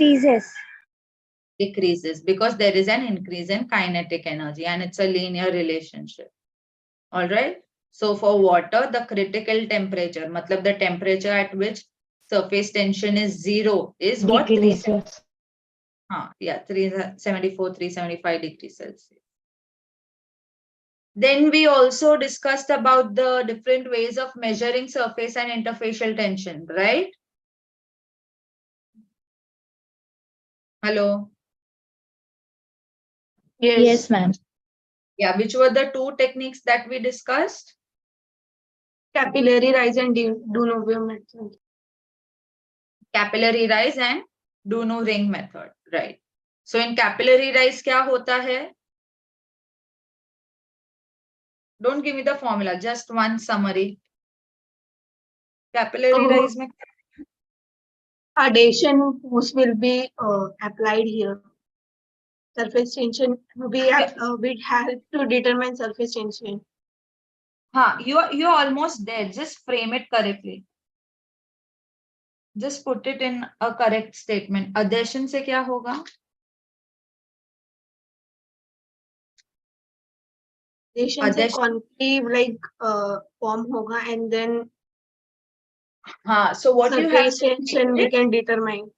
decreases. Decreases because there is an increase in kinetic energy and it's a linear relationship. All right. So for water, the critical temperature, matlab the temperature at which surface tension is 0 is what? Decreases. 374, 375 degrees Celsius. Then we also discussed about the different ways of measuring surface and interfacial tension, right? Hello. Yes, ma'am. Yeah, which were the two techniques that we discussed? Capillary rise and Dunovo method. Capillary rise and Duno ring method, right? So in capillary rise क्या होता है? Don't give me the formula, just one summary. Capillary rise में adhesion force will be applied here. Surface tension we have to determine surface tension. you're almost there. Just frame it correctly. Just put it in a correct statement. Adhesion से क्या होगा? Adhesion से concave like form होगा and then so what you have surface tension we can determine.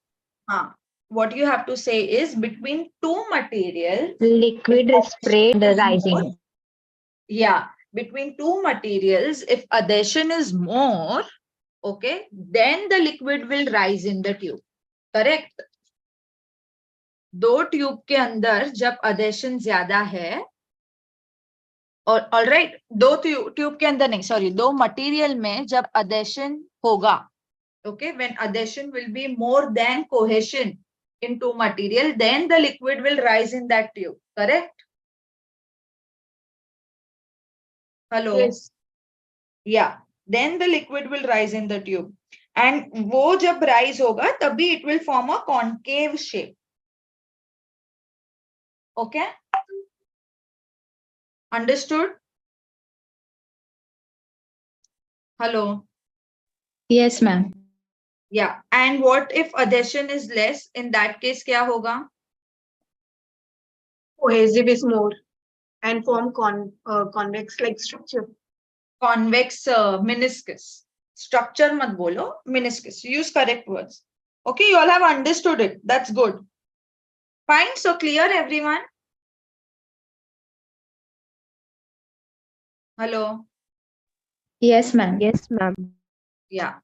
What you have to say is between two materials, Liquid spray rising. Yeah, between two materials, if adhesion is more, okay, then the liquid will rise in the tube. Correct? दो tube के अंदर जब adhesion ज्यादा है, और all right, दो tube के अंदर नहीं, sorry, दो मटेरियल में जब adhesion होगा, okay, when adhesion will be more than cohesion in two material, then the liquid will rise in that tube. Correct? Hello. Yes. Yeah, then the liquid will rise in the tube. And वो जब rise होगा तभी it will form a concave shape. Okay? Understood? Hello? Yes, ma'am. Yeah. And what if adhesion is less? In that case क्या होगा? Cohesive is more and form convex like structure. Convex meniscus. Structure मत बोलो, meniscus. Use correct words. Okay, you all have understood it. That's good. Fine. So clear, everyone? Hello? Yes, ma'am. Yes, ma'am. Yeah.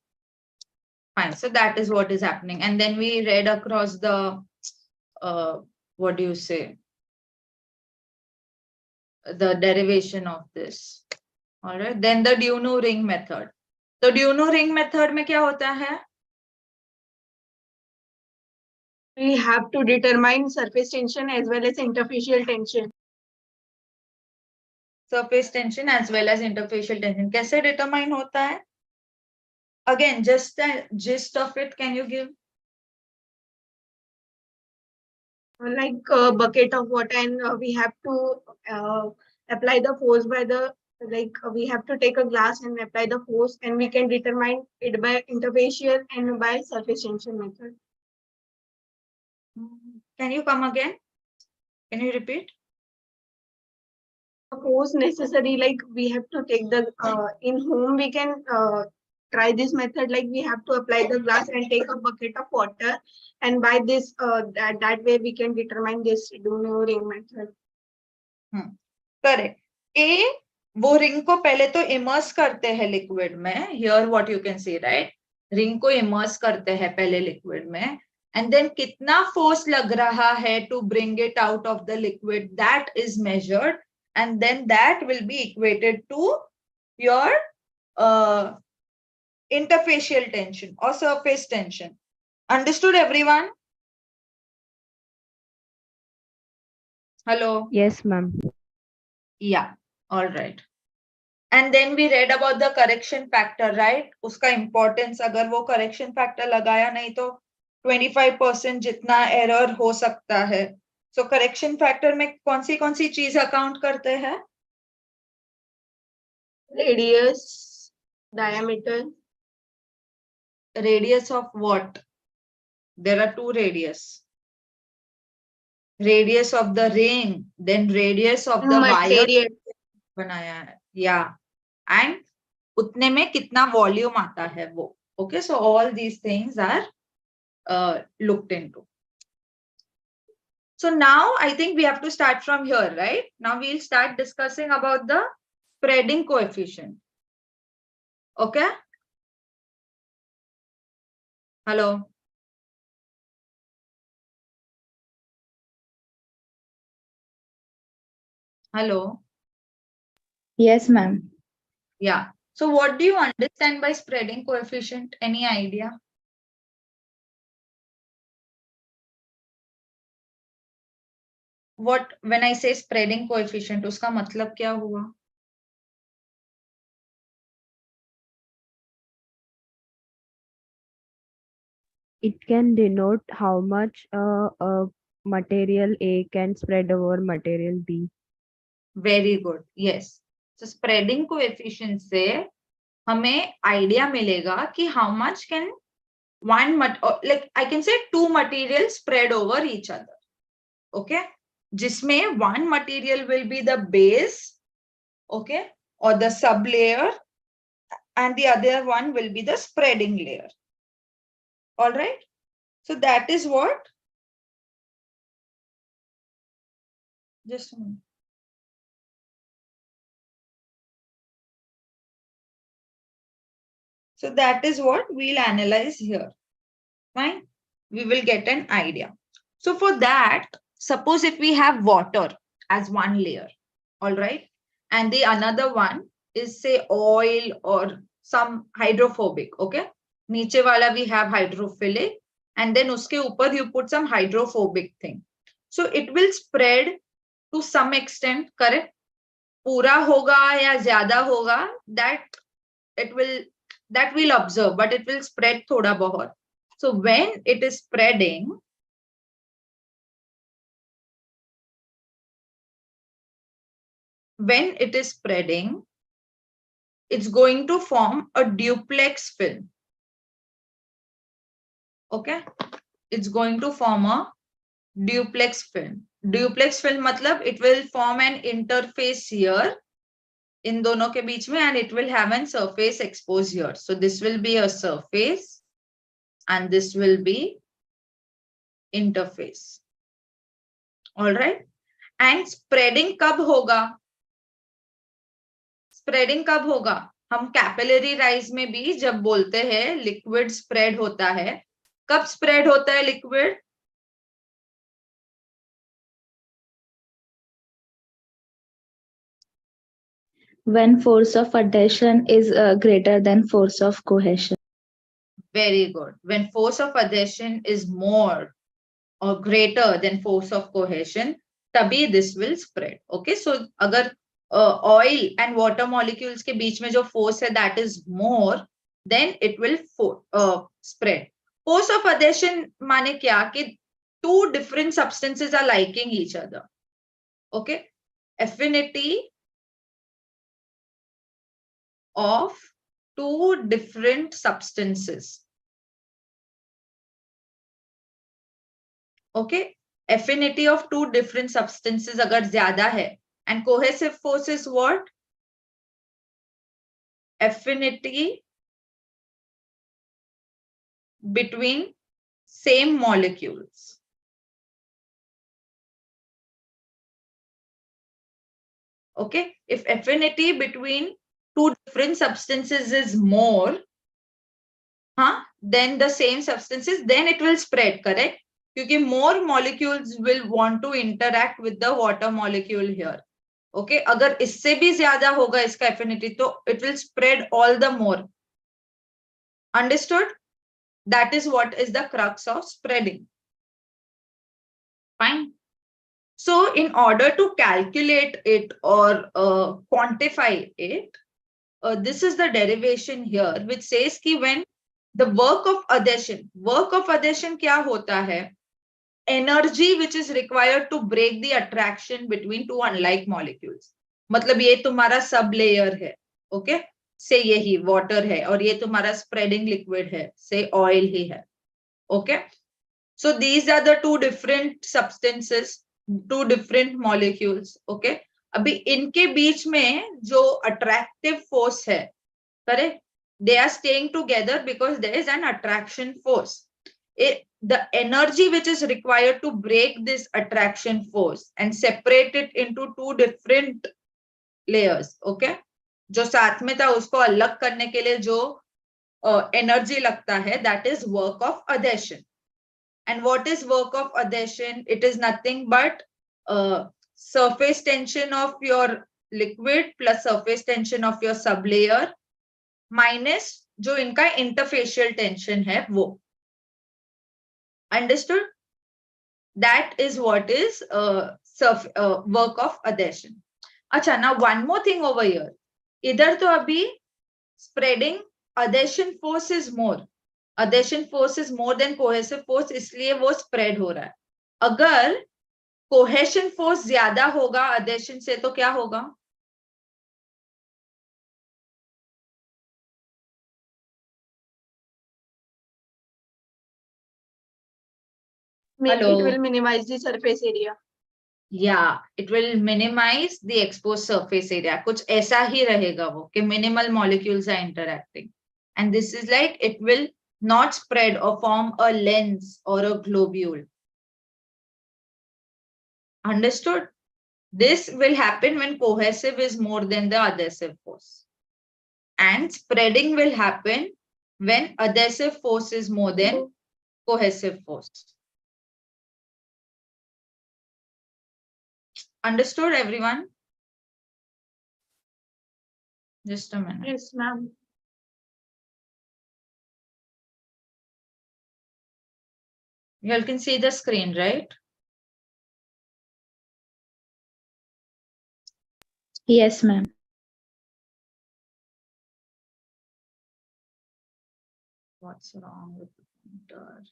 Fine. So that is what is happening. And then we read across the, what do you say? The derivation of this. All right. Then the Duno ring method. So Duno ring method में क्या होता है? We have to determine surface tension as well as interfacial tension. Surface tension as well as interfacial tension. कैसे determine होता है? Again, just the gist of it, can you give? Like a bucket of water and we have to apply the force by the, like we have to take a glass and apply the force and we can determine it by interfacial and by surface tension method. Can you come again? Can you repeat? Force necessary, like we have to take the in home we can try this method, like we have to apply the glass and take a bucket of water and by this that way we can determine this Duno ring method. Correct. वो ring को पहले तो immerse करते हैं liquid में. Here what you can see, right? Ring को immerse करते हैं पहले लिक्विड में. And then कितना फोर्स लग रहा है to bring it out of the liquid, that is measured. And then that will be equated to your interfacial tension or surface tension. Understood, everyone? Hello? Yes, ma'am. Yeah, all right. And then we read about the correction factor, right? उसका importance, अगर वो correction factor लगाया नहीं तो 25% जितना error हो सकता है. So correction factor में कौन सी चीज account करते हैं? Radius, diameter. Radius of what? there are two radius. Radius of the ring, then radius of the wire Material. बनाया है. Yeah, and उतने में कितना volume आता है वो. Okay, so all these things are looked into. So now I think we have to start from here, right? Now we'll start discussing about the spreading coefficient. Okay? Hello? Hello? Yes, ma'am. Yeah. So what do you understand by spreading coefficient? Any idea? What, when I say spreading coefficient, उसका मतलब क्या हुआ? It can denote how much material A can spread over material B. Very good. Yes. So spreading coefficient से हमें idea मिलेगा कि how much can like I can say two materials spread over each other. Okay? जिसमें one material will be the base, okay, or the sub layer, and the other one will be the spreading layer. All right? So that is what. Just a minute. So that is what we'll analyze here. Fine? We will get an idea. So for that, suppose if we have water as one layer, all right, and the another one is say oil or some hydrophobic, okay? Niche wala we have hydrophilic, and then uske upar you put some hydrophobic thing. So it will spread to some extent, correct? Pura hoga ya zyada hoga, that we'll observe, but it will spread thoda bahut. So when it is spreading, it's going to form a duplex film. Okay, it's going to form a duplex film. Duplex film matlab it will form an interface here in dono ke beech mein, and it will have an surface exposed here. So this will be a surface and this will be interface. All right, and spreading kab hoga? Spreading कब होगा? हम capillary rise में भी जब बोलते हैं liquid spread होता है, कब स्प्रेड होता है liquid? When force of adhesion is greater than force of cohesion. Very good. When force of adhesion is more or greater than force of cohesion, तभी this will spread. Okay, so अगर oil and water molecules के बीच में जो force है that is more, then it will spread. Force of adhesion माने क्या? कि two different substances are liking each other. Okay, affinity of two different substances. Okay, affinity of two different substances अगर ज्यादा है, and cohesive force is what? Affinity between same molecules. Okay, if affinity between two different substances is more, then the same substances, then it will spread, correct? Because more molecules will want to interact with the water molecule here. Okay, अगर इससे भी ज्यादा होगा इसका affinity, तो it will spread all the more. Understood? That is what is the crux of spreading. Fine. So in order to calculate it or quantify it, this is the derivation here, which says कि when the work of adhesion क्या होता है? Energy which is required to break the attraction between two unlike molecules. मतलब ये तुम्हारा sub layer है, okay? से यही water है और ये तुम्हारा spreading liquid है, से oil ही है, okay? So these are the two different substances, two different molecules. Okay. अभी इनके बीच में जो attractive force है, correct? They are staying together because there is an attraction force. The energy which is required to break this attraction force and separate it into two different layers, okay? जो साथ में था उसको अलग करने के लिए जो energy लगता है, that is work of adhesion. And what is work of adhesion? It is nothing but surface tension of your liquid plus surface tension of your sublayer minus जो इनका interfacial tension है वो. Understood? That is what is work of adhesion. अच्छा, now one more thing over here. इधर तो अभी spreading adhesion force is more. Adhesion force is more than cohesive force, इसलिए वो spread हो रहा है. अगर cohesion force ज्यादा होगा adhesion से तो क्या होगा? It will minimize the surface area. Yeah, it will minimize the exposed surface area. कुछ ऐसा ही रहेगा वो कि minimal molecules are interacting. And this is like it will not spread or form a lens or a globule. Understood? This will happen when cohesive is more than the adhesive force. And spreading will happen when adhesive force is more than cohesive force. Understood, everyone? Just a minute. Yes, ma'am. You all can see the screen, right? Yes, ma'am. What's wrong with the printer?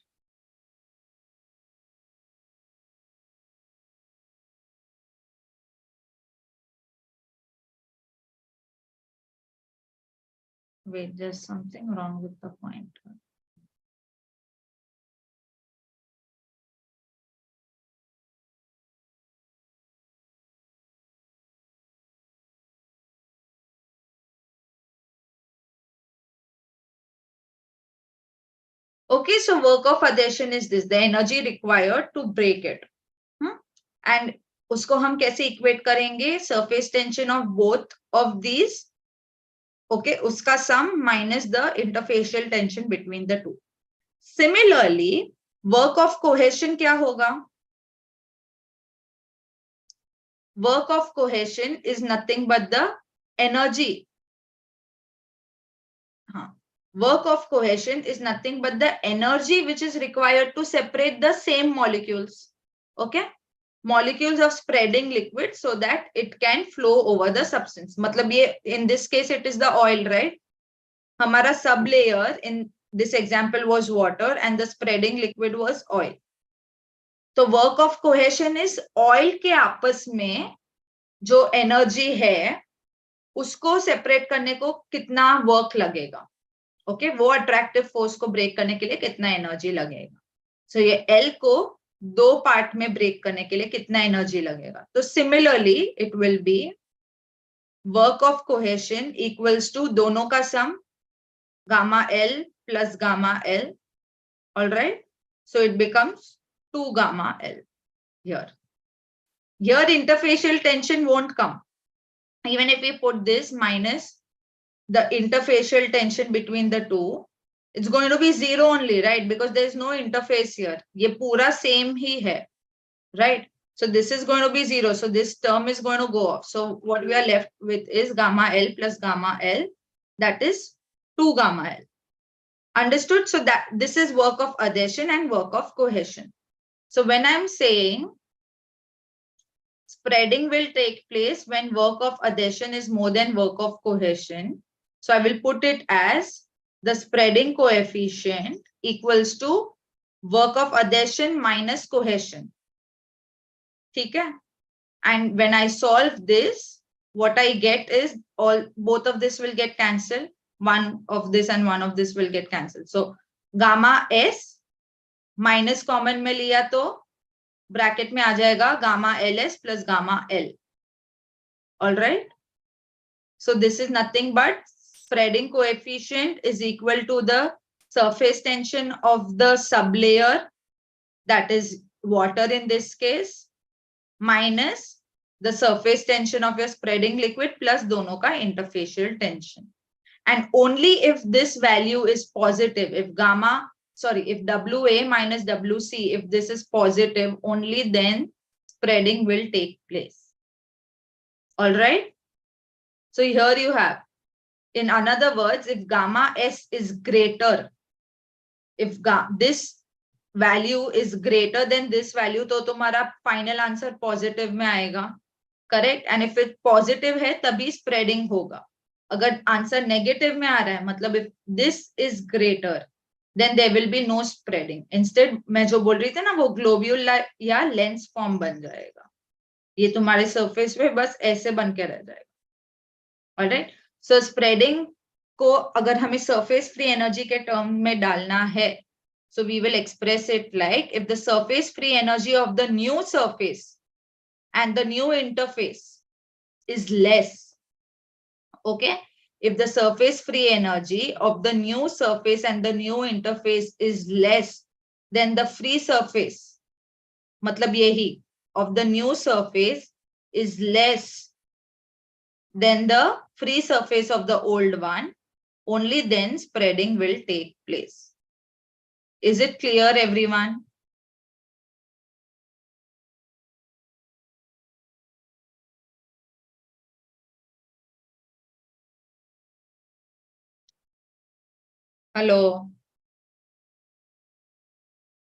Wait, there's something wrong with the pointer. Okay, so work of adhesion is this, the energy required to break it. And उसको हम कैसे equate करेंगे? Surface tension of both of these. Okay, उसका sum minus the interfacial tension between the two. Similarly, work of cohesion क्या होगा? Work of cohesion is nothing but the energy. Work of cohesion is nothing but the energy which is required to separate the same molecules. Okay? Molecules of spreading liquid so that it can flow over the substance. मतलब ये, in this case, it is the oil, right? हमारा sublayer in this example was water and the spreading liquid was oil. So work of cohesion is oil के आपस में जो energy है उसको separate करने को कितना work लगेगा. ओके वो अट्रैक्टिव फोर्स को ब्रेक करने के लिए कितना एनर्जी लगेगा. सो ये एल को दो पार्ट में ब्रेक करने के लिए कितना एनर्जी लगेगा. तो similarly it will be work of cohesion equals to दोनों का sum gamma L plus gamma L. Alright, so it becomes 2 gamma L. Here interfacial tension won't come. Even if we put this minus the interfacial tension between the two, it's going to be 0 only, right? Because there is no interface here. ये पूरा same ही है, right? So this is going to be 0. So this term is going to go off. So what we are left with is gamma L plus gamma L. That is 2 gamma L. Understood? So that this is work of adhesion and work of cohesion. So when I'm saying spreading will take place when work of adhesion is more than work of cohesion, so I will put it as the spreading coefficient equals to work of adhesion minus cohesion. Okay? And when I solve this, what I get is both of this will get cancelled. One of this and one of this will get cancelled. So gamma S minus common में लिया तो bracket में आ जाएगा gamma L S plus gamma L. All right. So this is nothing but spreading coefficient is equal to the surface tension of the sublayer, that is water in this case, minus the surface tension of your spreading liquid plus dono ka interfacial tension. And only if this value is positive, if if WA minus WC, if this is positive, only then spreading will take place. All right. So here you have, in other words, if gamma S is greater, if this value is greater than this value, तो तुम्हारा final answer positive में आएगा, correct? And if it positive है, तभी spreading होगा. अगर answer negative में आ रहा है, मतलब if this is greater, then there will be no spreading. Instead, मैं जो बोल रही थी ना, वो globule या lens form बन जाएगा. ये तुम्हारे surface पे बस ऐसे बन के रह जाएगा. Alright, so spreading को अगर हमें surface free energy के term में डालना है, so we will express it like if the surface free energy of the new surface and the new interface is less. Okay, if the surface free energy of the new surface and the new interface is less than the free surface, मतलब यही, of the new surface is less then the free surface of the old one, only then spreading will take place. Is it clear, everyone? Hello.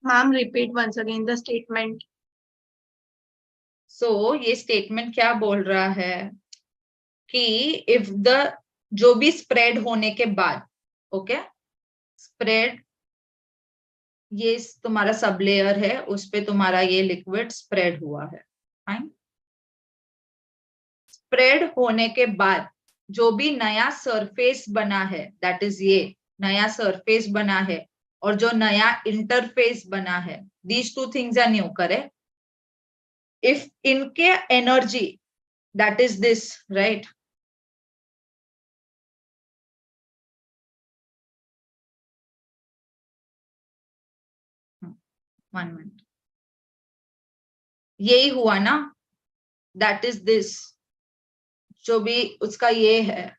Ma'am, repeat once again the statement. So ये statement क्या बोल रहा है कि if the जो भी spread होने के बाद, okay, spread, ये तुम्हारा सब लेयर है, उस पे तुम्हारा ये लिक्विड स्प्रेड हुआ है, फाइन. स्प्रेड होने के बाद जो भी नया सरफेस बना है, दैट इज ये नया सरफेस बना है, और जो नया इंटरफेस बना है, these two things are new, correct. If इनके energy, that is this, right, one minute, यही हुआ ना, दैट इज दिस, जो भी उसका ये है,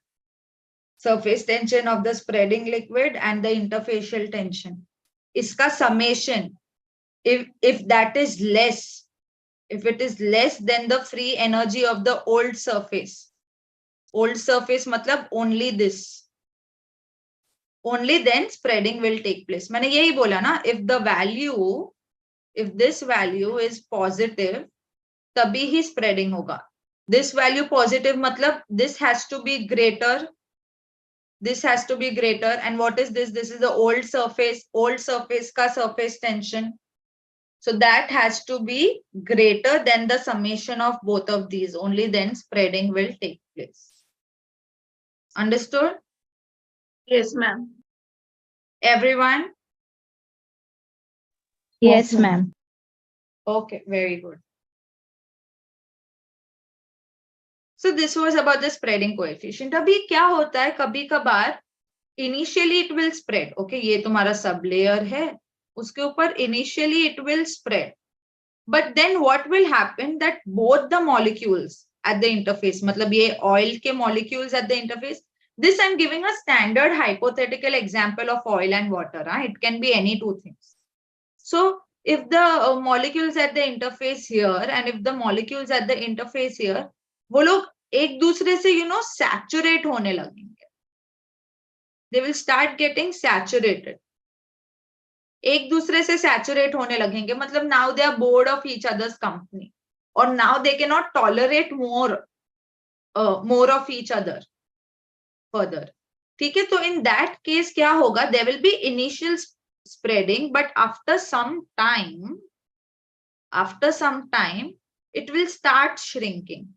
surface tension of the spreading liquid and the interfacial tension, इसका summation, if that is less, if it is less than the free energy of the old surface मतलब only this, only then spreading will take place. मैंने यही बोला ना, if this value is positive, तभी ही spreading होगा. This value positive मतलब this has to be greater, this has to be greater, and what is this? This is the old surface ka surface tension. So that has to be greater than the summation of both of these, only then spreading will take place. Understood? Yes, ma'am. Everyone? Yes, ma'am. Okay, very good. So this was about the spreading coefficient. अभी क्या होता है, कभी कभार initially it will spread. Okay, ये तुम्हारा sub layer है, उसके ऊपर initially it will spread. But then what will happen that both the molecules at the interface, मतलब ये oil के molecules at the interface, this I'm giving a standard hypothetical example of oil and water. It can be any two things. So if the molecules at the interface here and if the molecules at the interface here, वो लोग एक दूसरे से saturate होने लगेंगे. They will start getting saturated. एक दूसरे से सैचुरेट होने लगेंगे, मतलब now they are bored of each other's company, or now they cannot tolerate more of each other further. ठीक है, तो in that case क्या होगा, there will be initial spreading, but after some time it will start shrinking.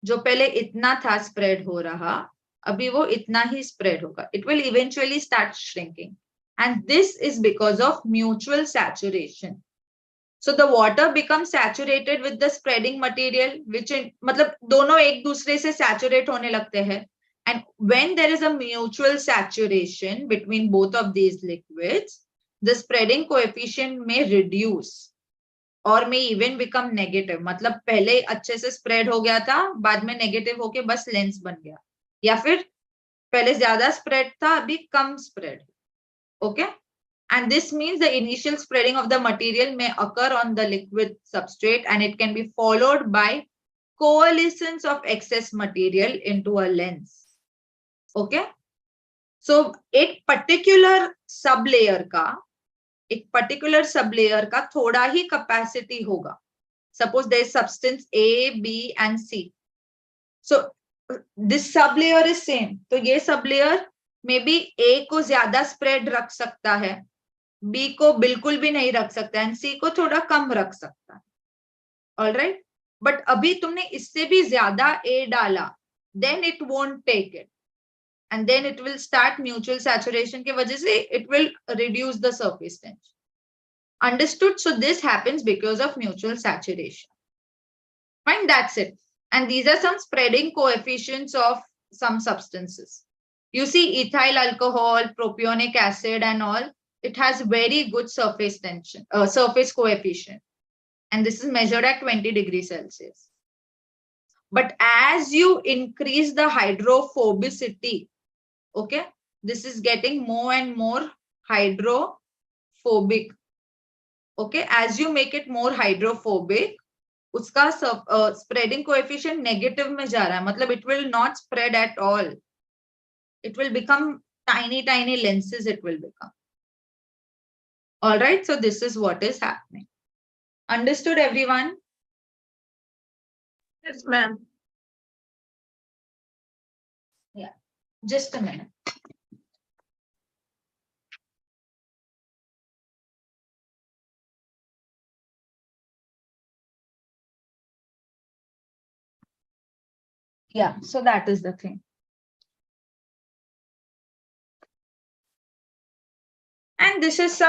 जो पहले इतना था spread हो रहा, अभी वो इतना ही स्प्रेड होगा. It will eventually start shrinking. and this is because of mutual saturation. So the water becomes saturated with the spreading material, which मतलब दोनों एक दूसरे से saturate होने लगते हैं. And when there is a mutual saturation between both of these liquids, the spreading coefficient may reduce or may even become negative. मतलब पहले अच्छे से spread हो गया था, बाद में negative होके बस lens बन गया, या फिर पहले ज्यादा spread था, अभी कम spread. Okay. And this means the initial spreading of the material may occur on the liquid substrate, and it can be followed by coalescence of excess material into a lens. Okay. So एक particular sublayer का थोड़ा ही capacity होगा. Suppose there is substance A, B and C. So this sublayer is same. तो ये sublayer maybe A को ज्यादा spread रख सकता है, B को बिल्कुल भी नहीं रख सकता है, C को थोड़ा कम रख सकता है. All right. But अभी तुमने इससे भी ज्यादा A डाला, then it won't take it, and then it will start mutual saturation के वजह से it will reduce the surface tension. Understood? So this happens because of mutual saturation. Fine, that's it. And these are some spreading coefficients of some substances. You see ethyl alcohol, propionic acid and all, it has very good surface tension, surface coefficient. And this is measured at 20 degrees Celsius. But as you increase the hydrophobicity, okay, this is getting more and more hydrophobic. Okay, as you make it more hydrophobic, उसका spreading coefficient negative में जा रहा है, मतलब it will not spread at all. It will become tiny lenses, it will become. All right, so this is what is happening. Understood, everyone? Yes, ma'am. Yeah, just a minute. Yeah, so that is the thing. And this is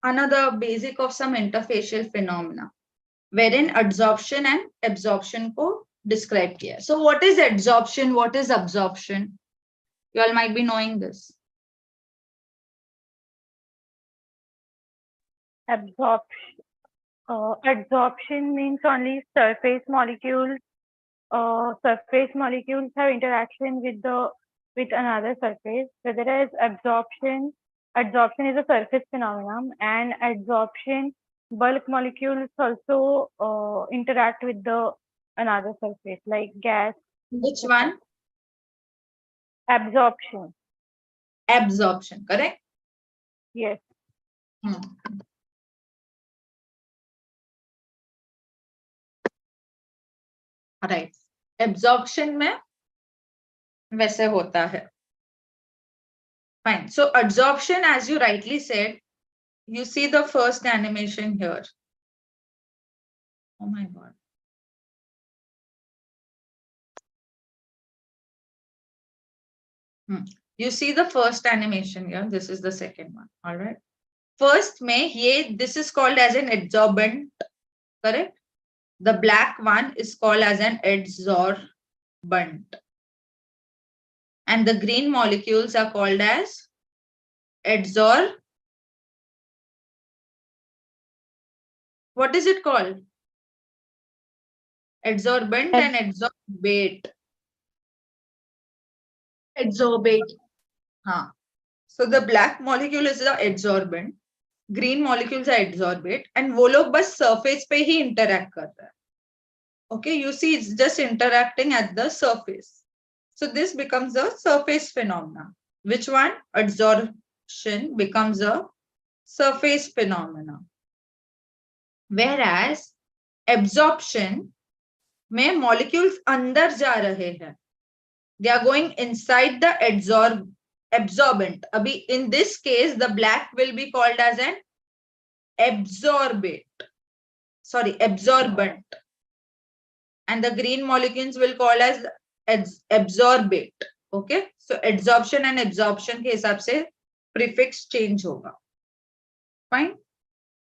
another basic of some interfacial phenomena, wherein adsorption and absorption को describe किया. So what is adsorption? What is absorption? You all might be knowing this. Adsorption means only surface molecules. Surface molecules have interaction with another surface, whereas absorption is a surface phenomenon, and adsorption, bulk molecules also interact with another surface like gas. Which one? Absorption. Absorption, correct? Yes. Right. Absorption में वैसे होता है. Fine. So adsorption, as you rightly said, you see the first animation here. Oh my God. You see the first animation here. This is the second one. All right. First में this is called as an adsorbent, correct? The black one is called as an adsorbent. And the green molecules are called as what is it called? Adsorbent and adsorbate. Adsorbate. So the black molecule is the adsorbent, green molecules are adsorbate, and वो लोग बस surface पे ही interact कर रहा है. Okay, you see it's just interacting at the surface. So this becomes a surface phenomena. Which one? Adsorption becomes a surface phenomena. Whereas absorption में molecules अंदर जा रहे हैं. They are going inside the absorbent. Abhi, in this case, the black will be called as an absorbent. And the green molecules will call as absorbate. Okay, so adsorption and absorption के हिसाब से prefix change होगा. Fine.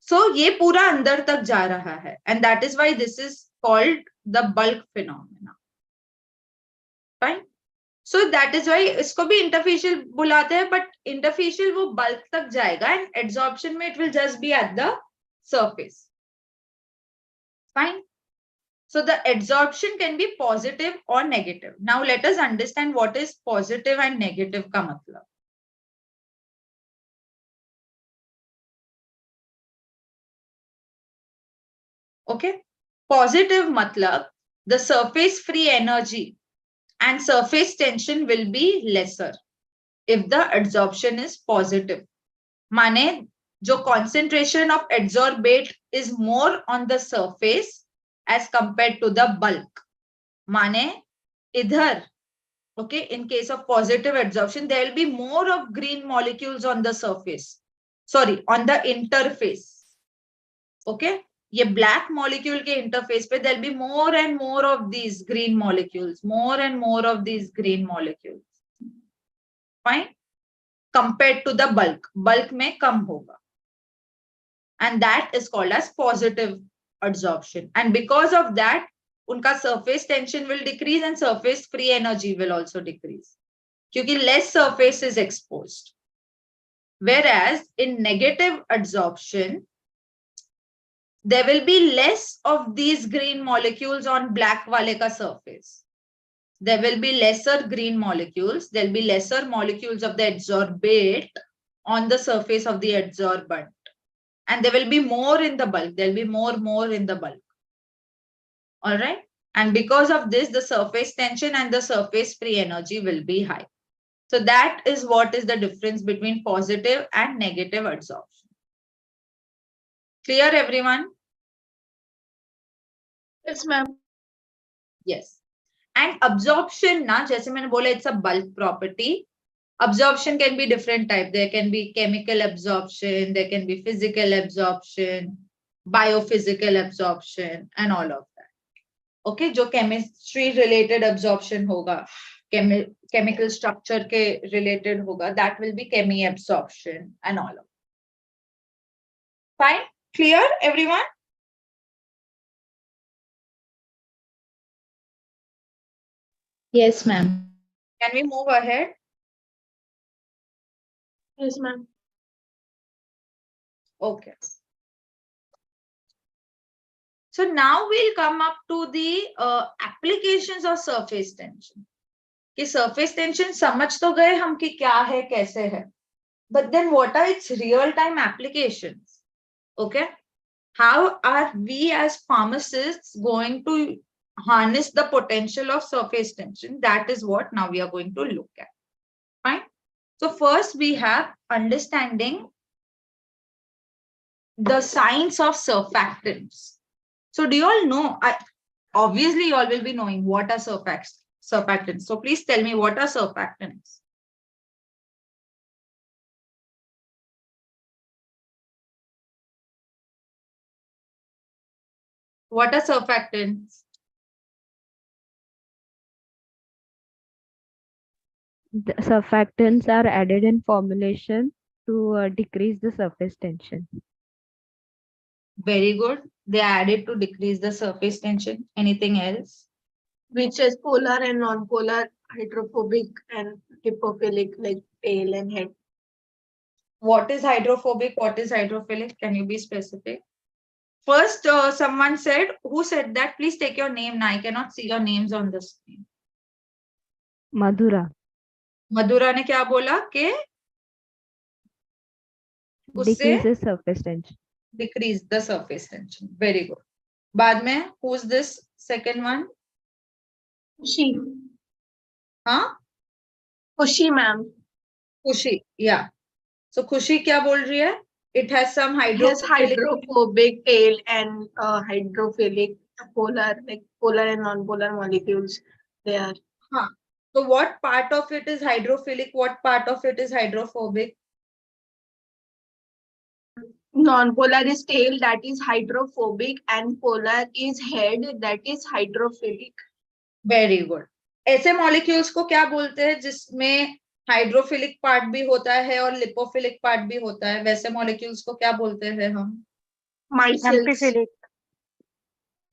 सो ये पूरा अंदर तक जा रहा है, and that is why this is called the bulk phenomena. Fine. So that is why इसको भी इंटरफेशियल बुलाते हैं, बट इंटरफेशियल वो बल्क तक जाएगा एंड एड्सॉर्प्शन में it will just be at the surface. Fine. So the adsorption can be positive or negative. Now let us understand what is positive and negative का मतलब. Okay. Positive matlab, the surface free energy and surface tension will be lesser if the adsorption is positive. माने जो concentration of adsorbate is more on the surface as compared to the bulk. माने इधर, okay, in case of positive adsorption, there will be more of green molecules on the surface. Sorry, on the interface. Okay. ये black molecule के interface पे there will be more and more of these green molecules, more and more of these green molecules. Fine. Compared to the bulk. Bulk में कम होगा. And that is called as positive adsorption. And because of that, उनका surface tension will decrease and surface free energy will also decrease. क्योंकि less surface is exposed. Whereas in negative adsorption, there will be less of these green molecules on black wale ka surface. There will be lesser green molecules. There will be lesser molecules of the adsorbate on the surface of the adsorbent. And there will be more in the bulk. There will be more in the bulk. All right. And because of this, the surface tension and the surface free energy will be high. So that is what is the difference between positive and negative adsorption. Clear, everyone? Yes, ma'am. Yes. And absorption, na, jaise maine bola, it's a bulk property. Absorption can be different type. There can be chemical absorption, there can be physical absorption, biophysical absorption, and all of that. Okay, जो chemistry related absorption होगा, chemical structure के related होगा, that will be chemi absorption and all of that. Fine? Clear, everyone? Yes, ma'am. Can we move ahead? Yes, ma'am. Okay. So now we'll come up to the applications of surface tension. कि surface tension समझ तो गए हम कि क्या है कैसे है, but then what are its real time applications? Okay, how are we as pharmacists going to harness the potential of surface tension? That is what now we are going to look at. Fine. So first we have understanding the science of surfactants. So do you all know, obviously you all will be knowing what are surfactants. So please tell me, what are surfactants? What are surfactants? The surfactants are added in formulation to decrease the surface tension. Very good. They are added to decrease the surface tension. Anything else? Which is polar and non-polar, hydrophobic and lipophilic, like tail and head. What is hydrophobic? What is hydrophilic? Can you be specific? First, someone said, who said that? Please take your name now. I cannot see your names on the screen. Madhura. मधुरा ने क्या बोला कि Decreases surface tension. Decrease the surface tension. Very good. बाद में, who's this second one? Khushi. हाँ? Khushi, ma'am. Khushi. Yeah. So Khushi क्या बोल रही है? It has some hydrophobic tail and hydrophilic polar, like polar and non-polar molecules. They are. Huh. So what part of it is hydrophilic? What part of it is hydrophobic? Non-polar is tail, that is hydrophobic, and polar is head, that is hydrophilic. Very good. ऐसे molecules को क्या बोलते हैं जिसमें hydrophilic part भी होता है और लिपोफिलिक पार्ट भी होता है, वैसे मॉलिक्यूल्स को क्या बोलते हैं हम? Micelles. Amphiphilic.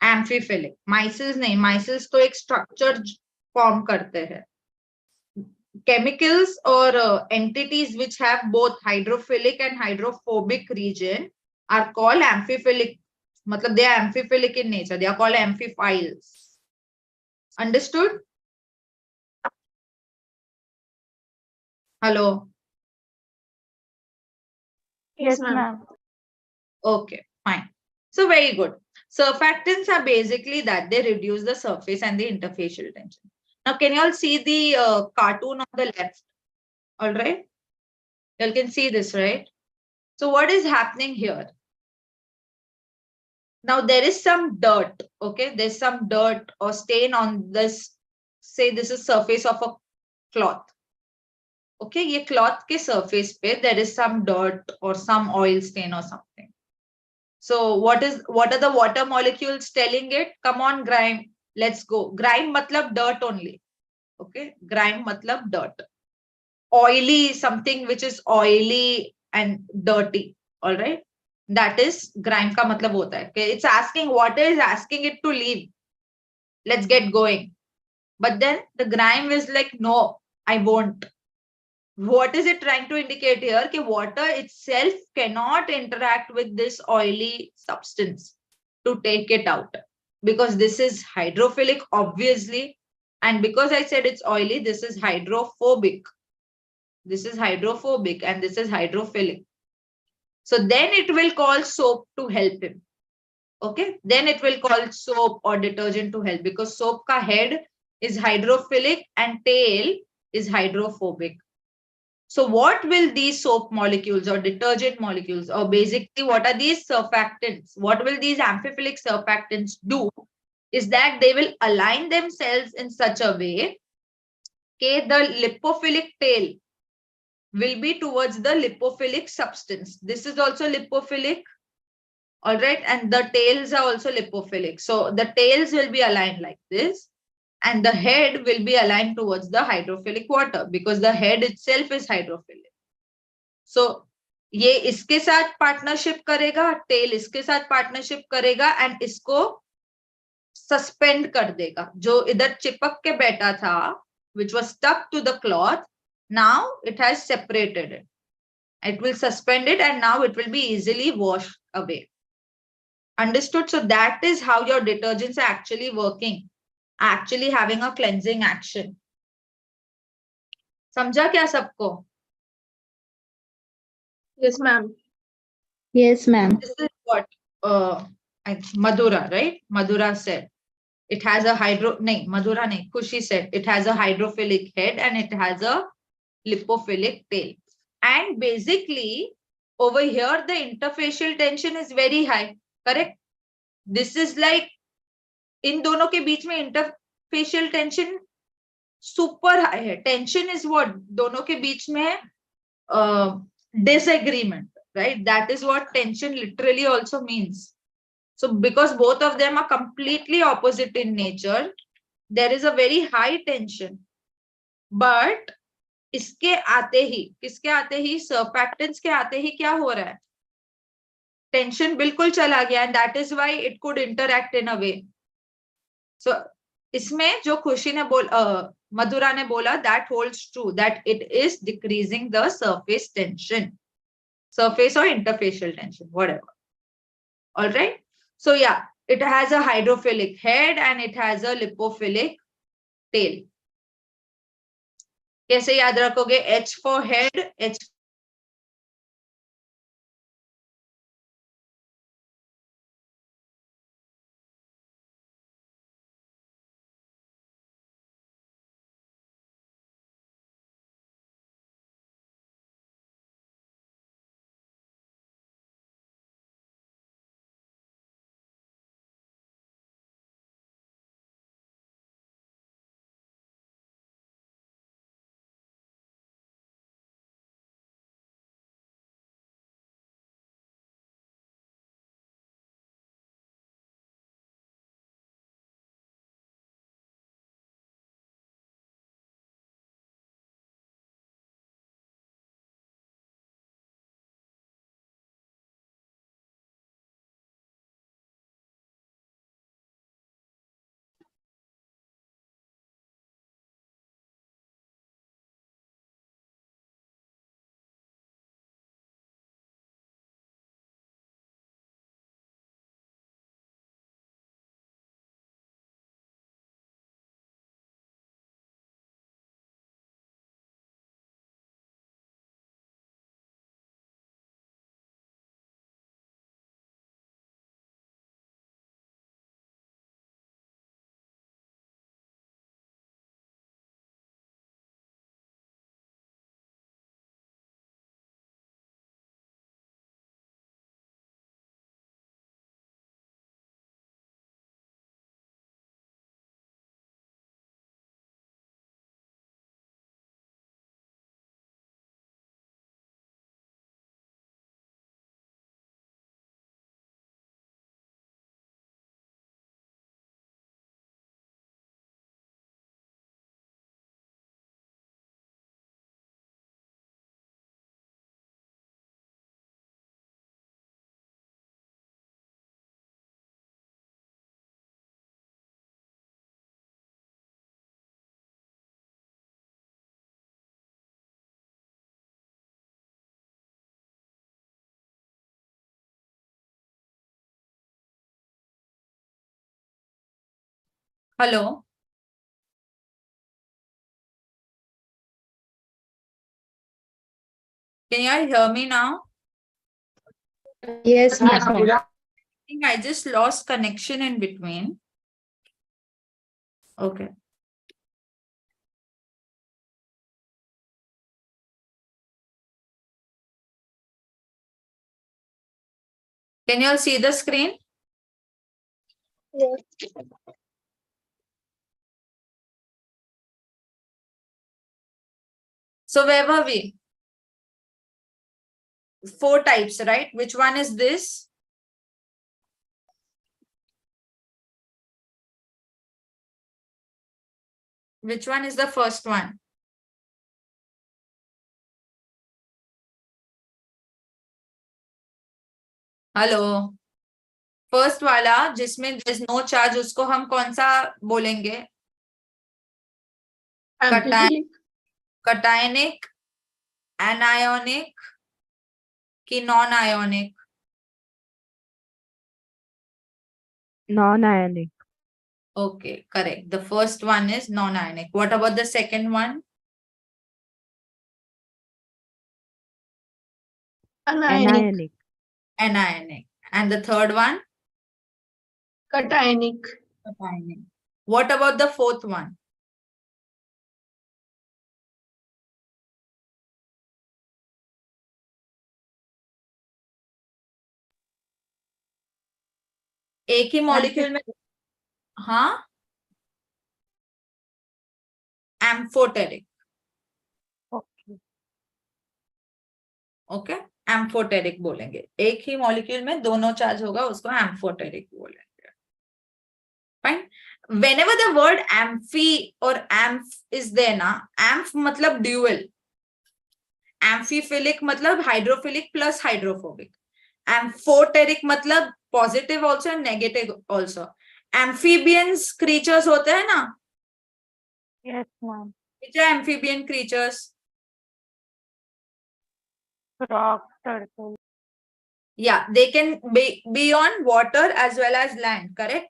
एम्फीफिलिक। माइसिल्स नहीं, माइसिल्स तो एक स्ट्रक्चर फॉर्म करते हैं। Chemicals or entities which have both hydrophilic and hydrophobic region are called amphiphilic. मतलब they are amphiphilic in nature. They are called amphiphiles. Understood? Hello. Yes, ma'am. ma'am. Okay, fine. So very good. Surfactants are basically that they reduce the surface and the interfacial tension. Now, can you all see the cartoon on the left? All right. You all can see this, right? So what is happening here? Now there is some dirt, okay? There's some dirt or stain on this, say this is surface of a cloth. Okay, ये cloth के surface पे there is some dirt or some oil stain or something. So what are the water molecules telling it? Come on, grime, let's go. Grime matlab dirt only. Okay, grime matlab dirt. Oily, something which is oily and dirty. All right. That is grime का मतलब होता है. Okay, it's asking, water is asking it to leave. Let's get going. But then the grime is like, no, I won't. What is it trying to indicate here? That water itself cannot interact with this oily substance to take it out, because this is hydrophilic, obviously. And because I said it's oily, this is hydrophobic. This is hydrophobic and this is hydrophilic. So then it will call soap to help him. Okay, then it will call soap or detergent to help, because soap ka head is hydrophilic and tail is hydrophobic. So what will these soap molecules or detergent molecules, or basically what are these surfactants? What will these amphiphilic surfactants do is that they will align themselves in such a way that the lipophilic tail will be towards the lipophilic substance. This is also lipophilic. All right. And the tails are also lipophilic. So the tails will be aligned like this. And the head will be aligned towards the hydrophilic water, because the head itself is hydrophilic. So ये इसके साथ partnership करेगा, tell इसके साथ partnership करेगा and इसको suspend कर देगा. जो इधर चिपक के बैठा था, which was stuck to the cloth, now it has separated it. It will suspend it and now it will be easily washed away. Understood? So that is how your detergents are actually working, actually having a cleansing action. समझा क्या सबको? Yes, ma'am. Yes, ma'am. This is what Madhura, right? Madhura said. It has a Madhura nahi, Khushi said it has a hydrophilic head and it has a lipophilic tail. And basically, over here, the interfacial tension is very high, correct? This is like, इन दोनों के बीच में interfacial tension super high है. Tension is what? दोनों के बीच में है disagreement, right? That is what tension literally also means. So because both of them are completely opposite in nature, there is a very high tension. But इसके आते ही, किसके आते ही, surfactants के आते ही क्या हो रहा है? Tension बिल्कुल चला गया, and that is why it could interact in a way. So इसमें जो खुशी ने मधुरा ने बोला, that holds true, that it is decreasing the surface tension, surface or interfacial tension, whatever. All right. So yeah, it has a hydrophilic head and it has a lipophilic tail. कैसे याद रखोगे? H for head, H Hello. Can you all hear me now? Yes, ma'am. I think I just lost connection in between. Okay. Can you all see the screen? Yes. So where were we? 4 types, right? Which one is this? Which one is the first one? Hello. First वाला जिसमें there is no charge उसको हम कौन सा बोलेंगे? Cationic, anionic कि non-ionic? Non-ionic. Okay, correct. The first one is non-ionic. What about the second one? Anionic. Anionic. And the third one? Cationic. Cationic. What about the fourth one? एक ही molecule में हाँ amphoteric Okay. Okay amphoteric बोलेंगे एक ही molecule में दोनों charge होगा उसको amphoteric बोलेंगे fine whenever the word amphi or amph is there ना amph मतलब ड्यूअल एम्फीफिलिक मतलब हाइड्रोफिलिक प्लस हाइड्रोफोबिक एम्फोटेरिक मतलब positive also and negative also amphibians creatures होते हैं ना Yes, ma'am. which are amphibian creatures Frog, turtle. yeah they can be on water as well as land correct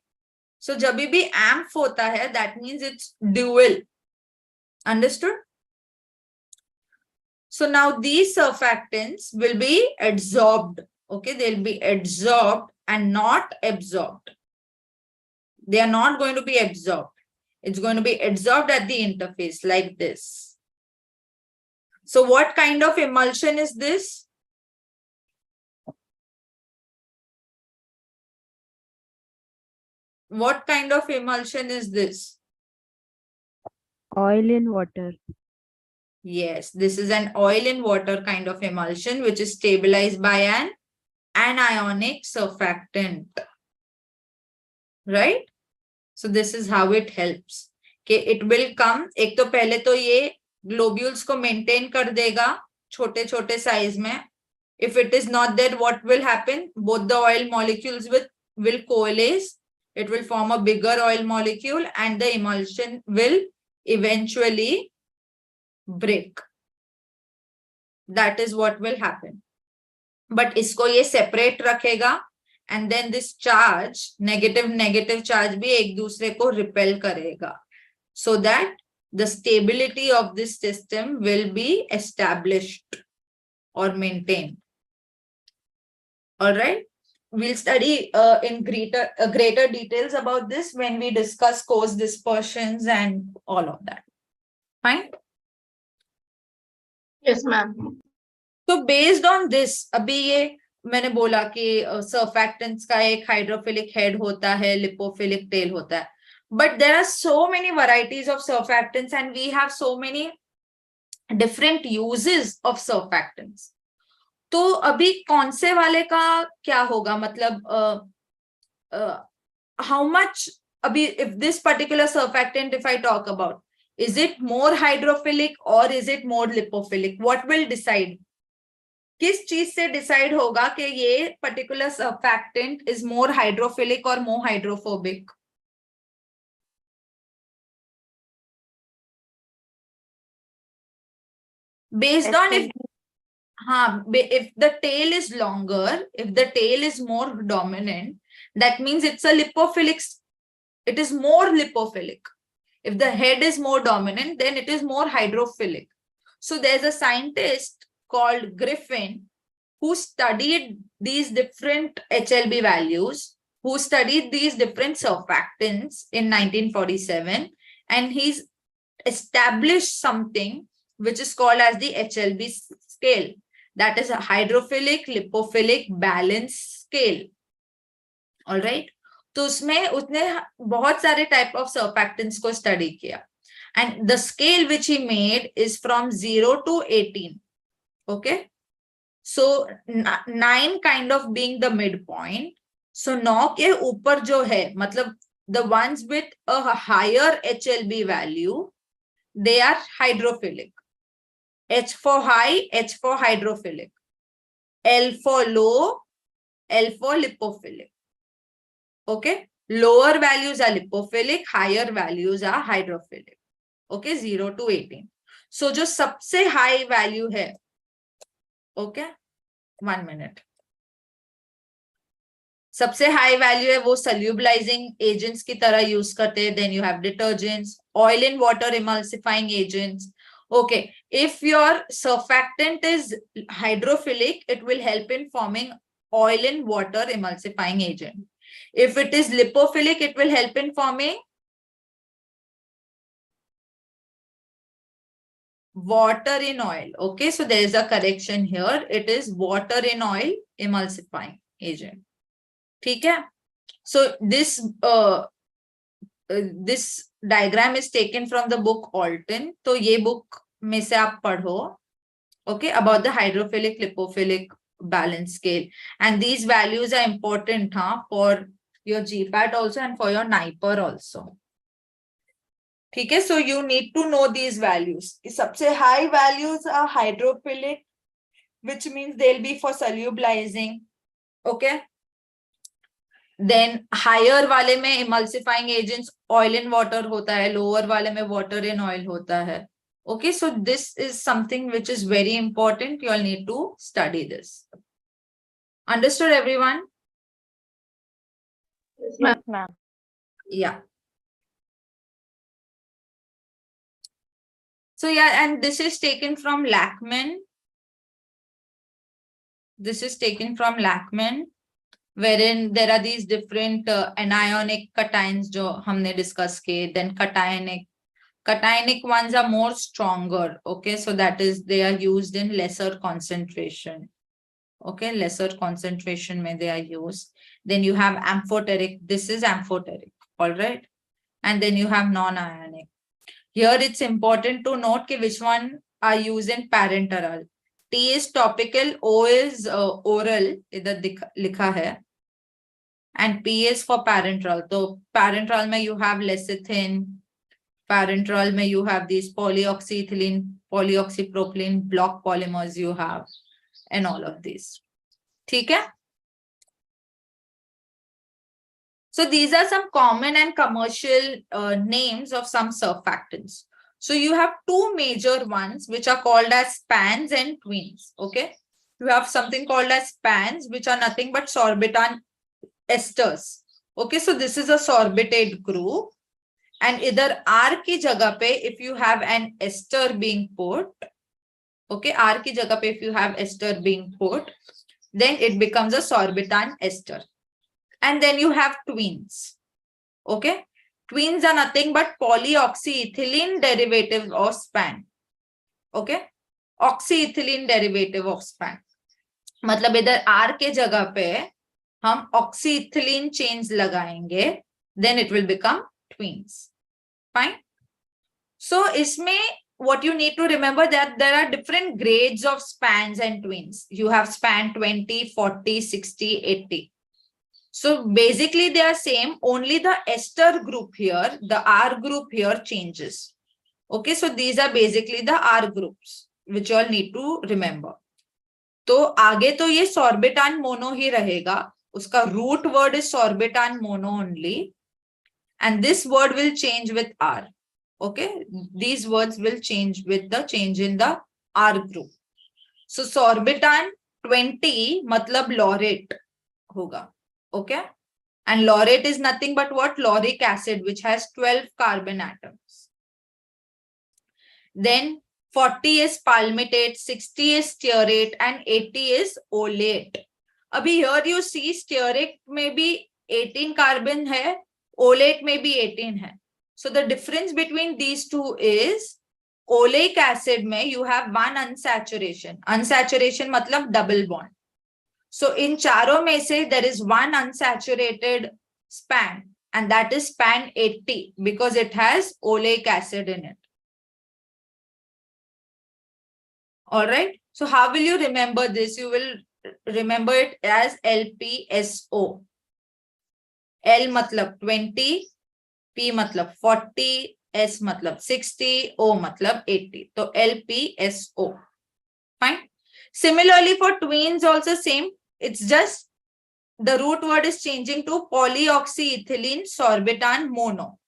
so जब भी amph होता है that means it's dual understood so now these surfactants will be adsorbed okay they'll be adsorbed and not absorbed they are not going to be absorbed it's going to be adsorbed at the interface like this so what kind of emulsion is this what kind of emulsion is this Oil in water. yes this is an oil in water kind of emulsion which is stabilized by an anionic surfactant right so this is how it helps कि it will come एक तो पहले तो ये globules को maintain कर देगा छोटे छोटे size में if it is not there what will happen both the oil molecules will coalesce it will form a bigger oil molecule and the emulsion will eventually break that is what will happen but इसको ये separate रखेगा and then this charge negative charge भी एक दूसरे को repel करेगा so that the stability of this system will be established or maintained all right we'll study in greater details about this when we discuss coarse dispersions and all of that fine Yes, ma'am. तो based on this अभी ये मैंने बोला कि surfactants का एक hydrophilic head होता है लिपोफिलिक टेल होता है but there are so many varieties of surfactants and we have so many different uses of surfactants तो अभी कौन से वाले का क्या होगा मतलब हाउ मच अभी if this particular surfactant if I talk about is it more hydrophilic or is it more lipophilic what will decide किस चीज से डिसाइड होगा कि ये particular surfactant is more hydrophilic और more hydrophobic based on if the tail is longer if the tail is more dominant that means it's a lipophilic it is more lipophilic. If the head is more dominant, then it is more hydrophilic. So there's a scientist called Griffin who studied these different HLB values, who studied these different surfactants in 1947, and he's established something which is called as the HLB scale. That is a hydrophilic lipophilic balance scale. All right. तो उसमें उसने बहुत सारे type of surfactants को study किया, and the scale which he made is from 0 to 18. Okay. So 9 kind of being the midpoint. So 9 के ऊपर जो है, मतलब the ones with a higher HLB value, they are hydrophilic. H for high, H for hydrophilic. L for low, L for lipophilic. Okay. Lower values are lipophilic, higher values are hydrophilic. Okay. 0 to 18. So जो सबसे high value है, okay, 1 minute. सबसे high value है वो solubilising agents की तरह use करते हैं. Then you have detergents, oil in water emulsifying agents. Okay, if your surfactant is hydrophilic, it will help in forming oil in water emulsifying agent. If it is lipophilic, it will help in forming water in oil. Okay, so there is a correction here. It is water in oil emulsifying agent. ठीक है. So this diagram is taken from the book Alton. तो ये book में से आप पढ़ो. Okay, about the hydrophilic lipophilic balance scale, and these values are important for your GPAT also and for your NIPER also. ठीक है. So you need to know these values. सबसे high values are hydrophilic, which means they'll be for solubilizing. Okay. Then higher वाले में emulsifying agents oil in water होता है, lower वाले में water in oil होता है. Okay, so this is something which is very important. You all need to study this. Understood, everyone? Yes, ma'am. Yeah. So yeah, and this is taken from Lachman. This is taken from Lachman, wherein there are these different anionic cations जो हमने discuss किए. Then cationic ones are more stronger. Okay, so that is they are used in lesser concentration. Okay, lesser concentration may they are used. Then you have amphoteric. This is amphoteric. All right. And then you have non-ionic. Here it's important to note कि which one are used in parenteral. T is topical, O is oral. इधर लिखा है. And P is for parenteral. So parenteral में you have lecithin. Parenteral में you have these polyoxyethylene, polyoxypropylene block polymers you have, and all of these. ठीक है? So these are some common and commercial names of some surfactants. So you have two major ones which are called as spans and twins. Okay, you have something called as spans, which are nothing but sorbitan esters. Okay, so this is a sorbitate group. And either R की जगह पे, if you have an ester being put, okay, R की जगह पे if you have ester being put, then it becomes a sorbitan ester. And then you have twins. Okay, twins are nothing but polyoxyethylene derivative of span. Okay, oxyethylene derivative of span. मतलब इधर R के जगह पे हम oxyethylene chains लगाएंगे, then it will become twins. Fine. So इसमें what you need to remember that there are different grades of spans and twins. You have span 20, 40, 60, 80. So basically they are same, only the ester group here, the R group here changes. Okay, so these are basically the R groups, which you all need to remember. तो आगे तो ये sorbitan mono ही रहेगा. उसका root word is sorbitan mono only. And this word will change with R. Okay, these words will change with the change in the R group. So sorbitan 20 मतलब laurate होगा. Okay, And laurate is nothing but what? Lauric acid, which has 12 carbon atoms. Then 40 is palmitate, 60 is stearate, and 80 is olate. Abhi here you see stearate may be 18 carbon hai, olate may be 18 hai. So the difference between these two is oleic acid mein you have one unsaturation. Unsaturation matlab double bond. So in charo mein se there is one unsaturated span, and that is span 80 because it has oleic acid in it. All right. So how will you remember this? You will remember it as LPSO. L matlab 20, P matlab 40, S matlab 60, O matlab 80. So LPSO. Fine. Similarly for twins also same. It's just the root word is changing to polyoxyethylene sorbitan mono.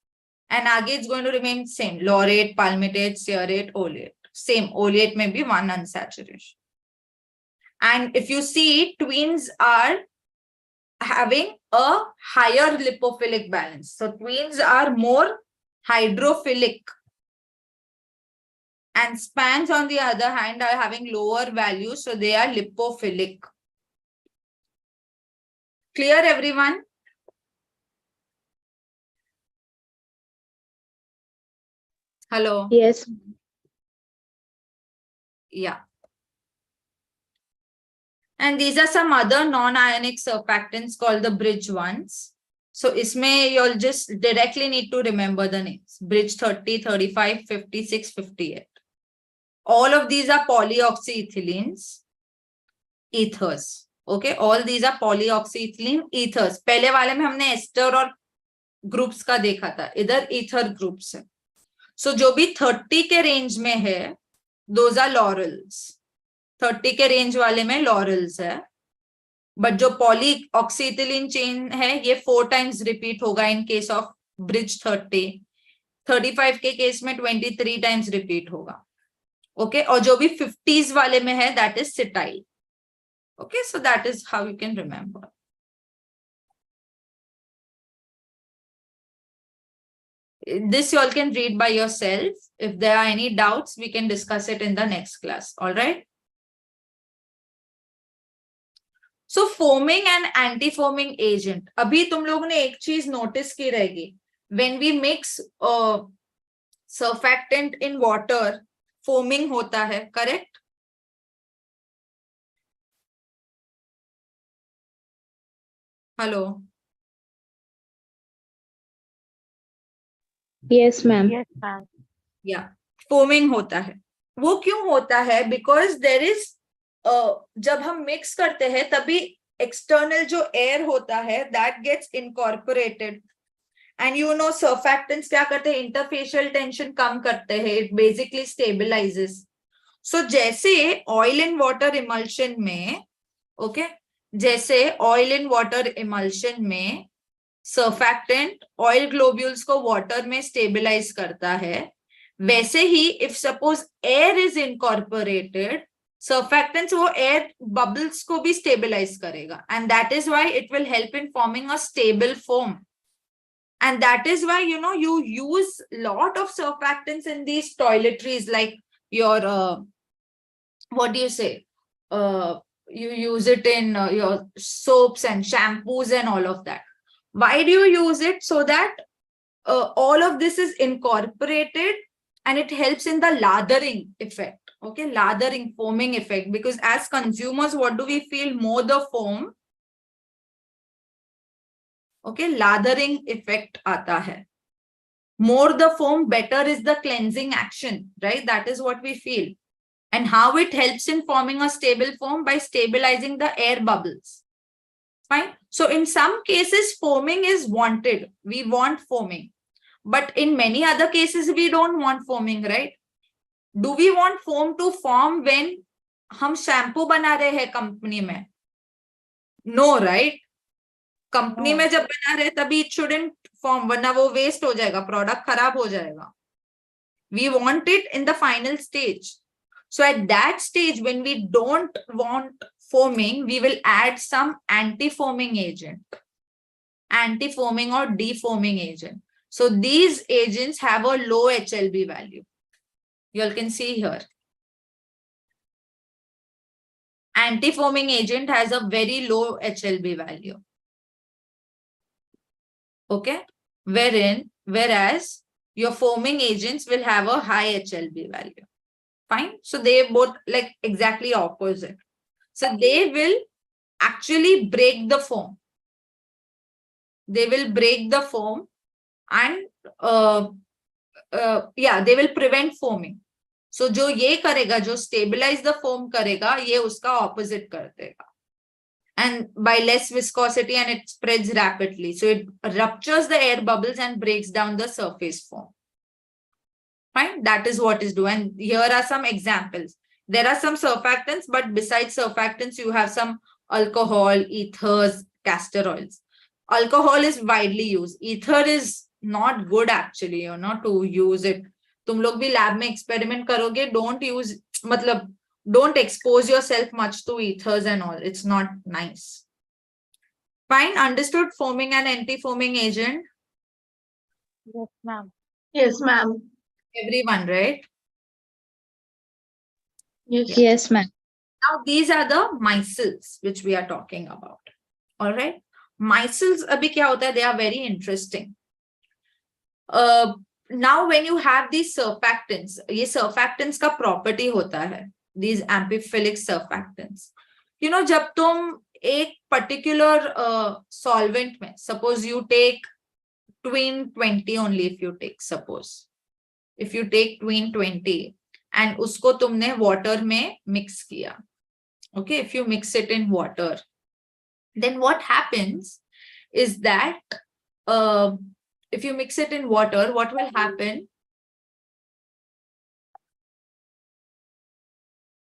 And again it's going to remain same. Laurate, palmitate, stearate, olate. Same. Olate may be one unsaturation. And if you see, twins are having a higher lipophilic balance. So twins are more hydrophilic. And spans, on the other hand, are having lower values. So they are lipophilic. Clear, everyone? Hello? Yes. Yeah. And these are some other non-ionic surfactants called the bridge ones. So isme you'll just directly need to remember the names. Bridge 30, 35, 56, 58. All of these are polyoxyethylenes, ethers. Okay, all these are polyoxyethylene ethers. पहले वाले में हमने ester और groups का देखा था, इधर ether groups है. सो जो भी 30 के रेंज में है, those are laurels. 30 के रेंज वाले में laurels है. बट जो polyoxyethylene चेन है ये 4 टाइम्स रिपीट होगा इन केस ऑफ ब्रिज 30. 35 के केस में 23 टाइम्स रिपीट होगा. ओके, और जो भी 50s वाले में है that is cetyl. Okay, so that is how you can remember. This you all can read by yourself. If there are any doubts, we can discuss it in the next class. All right. So foaming and anti-foaming agent. अभी तुम लोगों ने एक चीज notice की रहेगी. When we mix surfactant in water, foaming होता है, correct? Hello. Yes, ma'am. Yes, ma'am. Yeah, foaming होता है. वो क्यों होता है? Because there is जब हम मिक्स करते हैं तभी एक्सटर्नल जो एयर होता है that gets incorporated. And you know surfactants क्या करते हैं? इंटरफेशियल टेंशन कम करते हैं. It basically stabilizes. So जैसे ऑयल इन वाटर इमल्शन में, ओके, जैसे ऑयल इन वाटर इमल्शन में सर्फैक्टेंट ऑयल ग्लोब्यूल्स को वाटर में स्टेबलाइज करता है, वैसे ही if suppose air is incorporated, surfactants वो एयर बबल्स को भी स्टेबलाइज करेगा. And that is why it will help in forming a stable foam. And that is why, you know, you use lot of surfactants in these toiletries, like your, what do you say? You use it in your soaps and shampoos and all of that. Why do you use it? So that all of this is incorporated and it helps in the lathering effect. Okay, lathering, foaming effect. Because as consumers, what do we feel? More the foam. Okay, lathering effect आता है. More the foam, better is the cleansing action, right? That is what we feel. And how it helps in forming a stable foam? By stabilizing the air bubbles. Fine. So in some cases, foaming is wanted. We want foaming. But in many other cases, we don't want foaming, right? Do we want foam to form when हम shampoo बना रहे हैं company में? No, right? Company में जब बना रहे तभी इट शुडंट फॉर्म, वरना वो वेस्ट हो जाएगा, प्रोडक्ट खराब हो जाएगा. We want it in the final stage. So at that stage when we don't want foaming, we will add some anti-foaming agent. anti-foaming or defoaming agent. So these agents have a low HLB value. You all can see here. Anti-foaming agent has a very low HLB value. Okay, whereas your foaming agents will have a high HLB value. Fine. So they both like exactly opposite. So they will actually break the foam. They will break the foam and they will prevent foaming. So जो ये करेगा, जो stabilize the foam करेगा, ये उसका opposite कर देगा. And by less viscosity, and it spreads rapidly. So it ruptures the air bubbles and breaks down the surface foam. Fine, that is what is doing. And here are some examples. There are some surfactants, but besides surfactants, you have some alcohol, ethers, castor oils. Alcohol is widely used. Ether is not good actually, to use it. तुम लोग भी lab में experiment करोगे, don't expose yourself much to ethers and all. It's not nice. Fine, understood foaming and anti-foaming agent? Yes, ma'am. Yes, ma'am. Everyone, right? Yes. Yes, ma'am. Now, these are the micelles which we are talking about. All right. Micelles, abhi kya hota hai? They are very interesting. Now, when you have these surfactants, ये surfactants का property होता है. These amphiphilic surfactants. जब तुम एक particular solvent में, suppose you take twin 20 only, if you take twin 20 and उसको तुमने water में mix किया. Okay, if you mix it in water, then what happens is that if you mix it in water, what will happen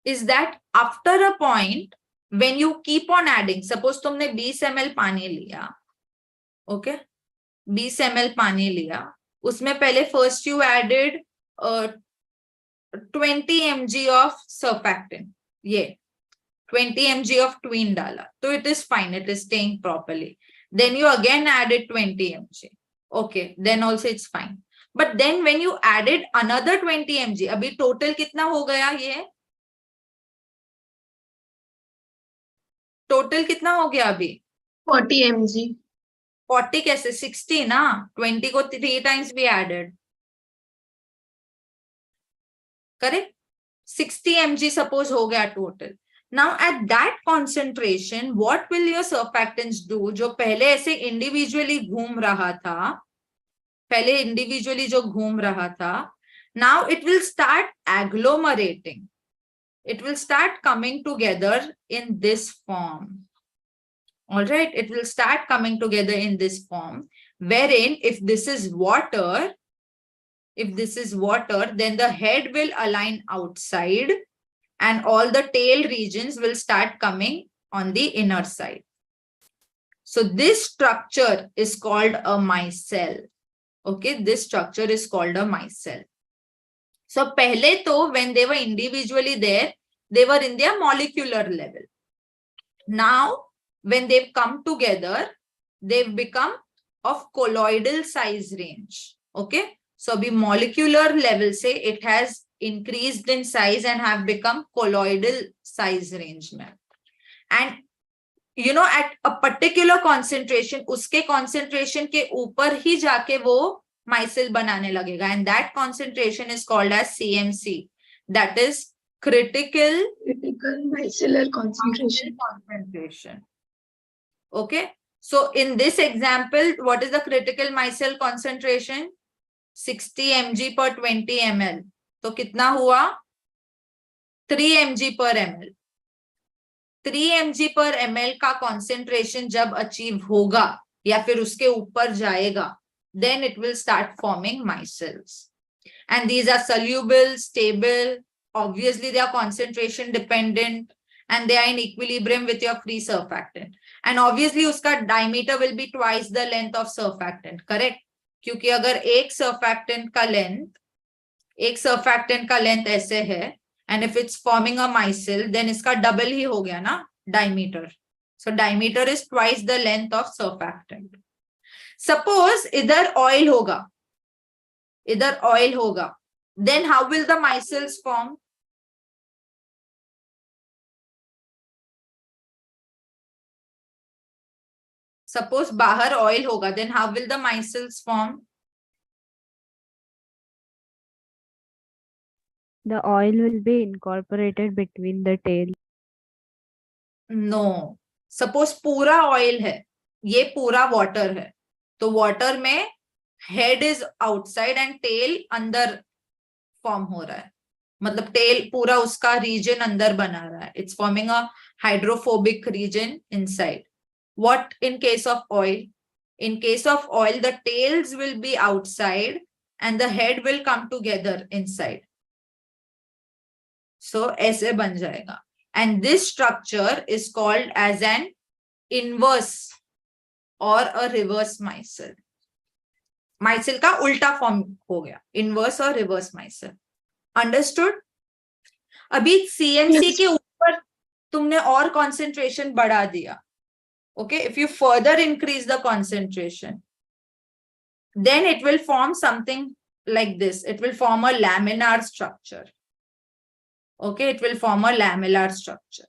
is that after a point, when you keep on adding, suppose तुमने 20 ml पानी लिया, okay, 20 ml पानी लिया, उसमें पहले first you added 20 mg of surfactant, 20 mg of twin डाला, so it is fine, it is staying properly. Then you again added 20 mg, okay, then also it's fine. But then when you added another 20 mg, अभी total कितना हो गया ये? Total कितना हो गया अभी? 40 mg. 40 कैसे? 60 ना? 20 को 3 times we added. Correct? 60 mg suppose हो गया total. Now at that concentration, what will your surfactants do? जो पहले ऐसे individually घूम रहा था, पहले individually जो घूम रहा था, now it will start agglomerating. It will start coming together in this form. All right, it will start coming together in this form, wherein if this is water, then the head will align outside and all the tail regions will start coming on the inner side. So this structure is called a micelle. Okay, this structure is called a micelle. So pehle to, when they were individually there, they were in their molecular level. Now, when they've come together, they've become of colloidal size range. Okay, so the molecular level, say it has increased in size and have become colloidal size range. And at a particular concentration, uske concentration ke upar hi jaake wo micelle banane lagega, and that concentration is called as CMC. That is critical micellar concentration. Okay, so in this example, what is the critical micelle concentration? 60 mg per 20 ml. तो कितना हुआ? 3 mg per ml. 3 mg per ml का concentration जब achieve होगा या फिर उसके ऊपर जाएगा, then it will start forming micelles. And these are soluble, stable. Obviously, they are concentration dependent and they are in equilibrium with your free surfactant. And obviously, uska diameter will be twice the length of surfactant, correct? क्योंकि अगर एक surfactant का length ऐसे है, and if it's forming a micelle, then इसका double ही हो गया ना diameter. So diameter is twice the length of surfactant. Suppose इधर oil होगा, इधर oil होगा, then how will the micelles form? Suppose बाहर oil होगा, then how will the micelles form? The oil will be incorporated between the tail. No. Suppose पूरा oil है, ये पूरा water है, तो water में head is outside and tail अंदर form हो रहा है, मतलब tail पूरा उसका region अंदर बना रहा है. It's forming a hydrophobic region inside. What in case of oil? In case of oil, the tails will be outside and the head will come together inside. So ऐसे बन जाएगा. And this structure is called as an inverse or a reverse micelle. Micelle का उल्टा form हो गया, inverse or reverse micelle. Understood? अभी CMC के ऊपर तुमने और concentration बढ़ा दिया. Okay, if you further increase the concentration, then it will form something like this. It will form a laminar structure. Okay, it will form a lamellar structure.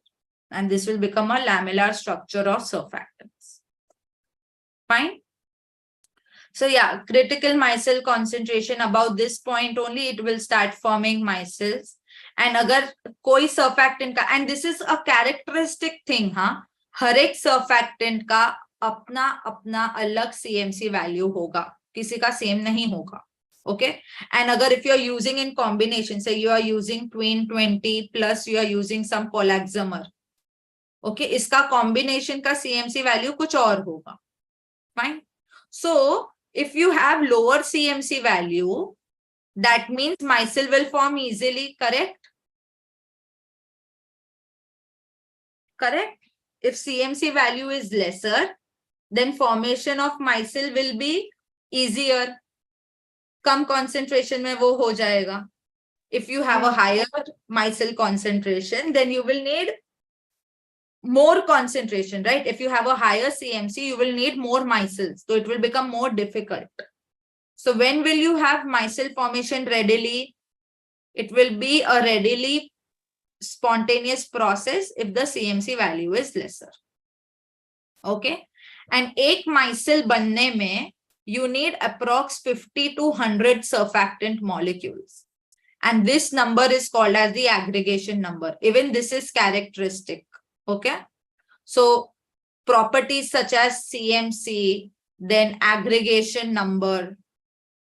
And this will become a lamellar structure of surfactants. Fine. So yeah, critical micelle concentration about this point only, it will start forming micelles. And agar koi surfactant ka, and this is a characteristic thing, huh? हर एक surfactant का अपना अपना अलग CMC value होगा, किसी का same नहीं होगा. Okay, and agar if you are using in combination, say you are using twin 20 plus you are using some polaxamer, okay, इसका combination का CMC value कुछ और होगा. Fine. So if you have lower CMC value, that means micelle will form easily, correct? Correct. If CMC value is lesser, then formation of micelle will be easier. Come concentration में वो हो जाएगा. If you have a higher micelle concentration, then you will need more concentration, right? If you have a higher CMC, you will need more micelles. So it will become more difficult. So when will you have micelle formation readily? It will be a readily spontaneous process if the CMC value is lesser. Okay. And एक micelle बनने में you need approx 50 to 100 surfactant molecules. And this number is called as the aggregation number. Even this is characteristic. Okay. So properties such as CMC, then aggregation number,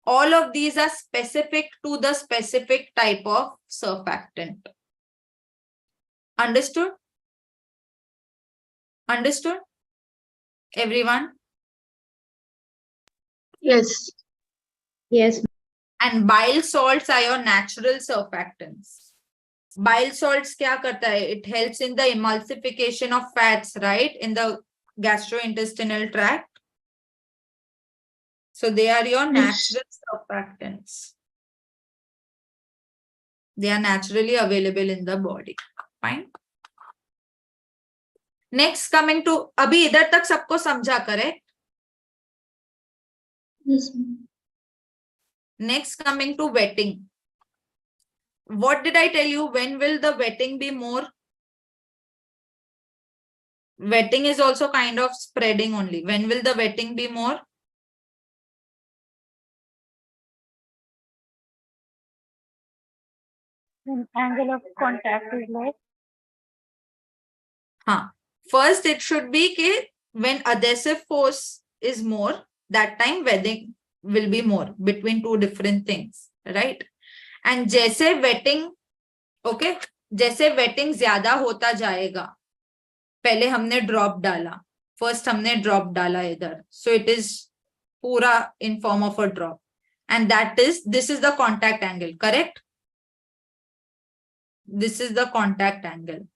all of these are specific to the specific type of surfactant. Understood? Understood? Everyone? Yes. Yes. And bile salts are your natural surfactants. Bile salts kya karta hai? It helps in the emulsification of fats, right? In the gastrointestinal tract. So they are your natural surfactants. They are naturally available in the body. Fine. Next coming to, अभी इधर तक सबको समझा, correct? Yes. Next coming to wetting. What did I tell you? When will the wetting be more? Wetting is also kind of spreading only. When will the wetting be more? When angle of contact is less. Huh. First, it should be कि when adhesive force is more, that time wetting will be more between two different things, right? And जैसे wetting, okay, जैसे wetting ज्यादा होता जाएगा, पहले हमने drop डाला, first हमने drop डाला इधर, so it is पूरा in form of a drop, and that is, this is the contact angle, correct? This is the contact angle.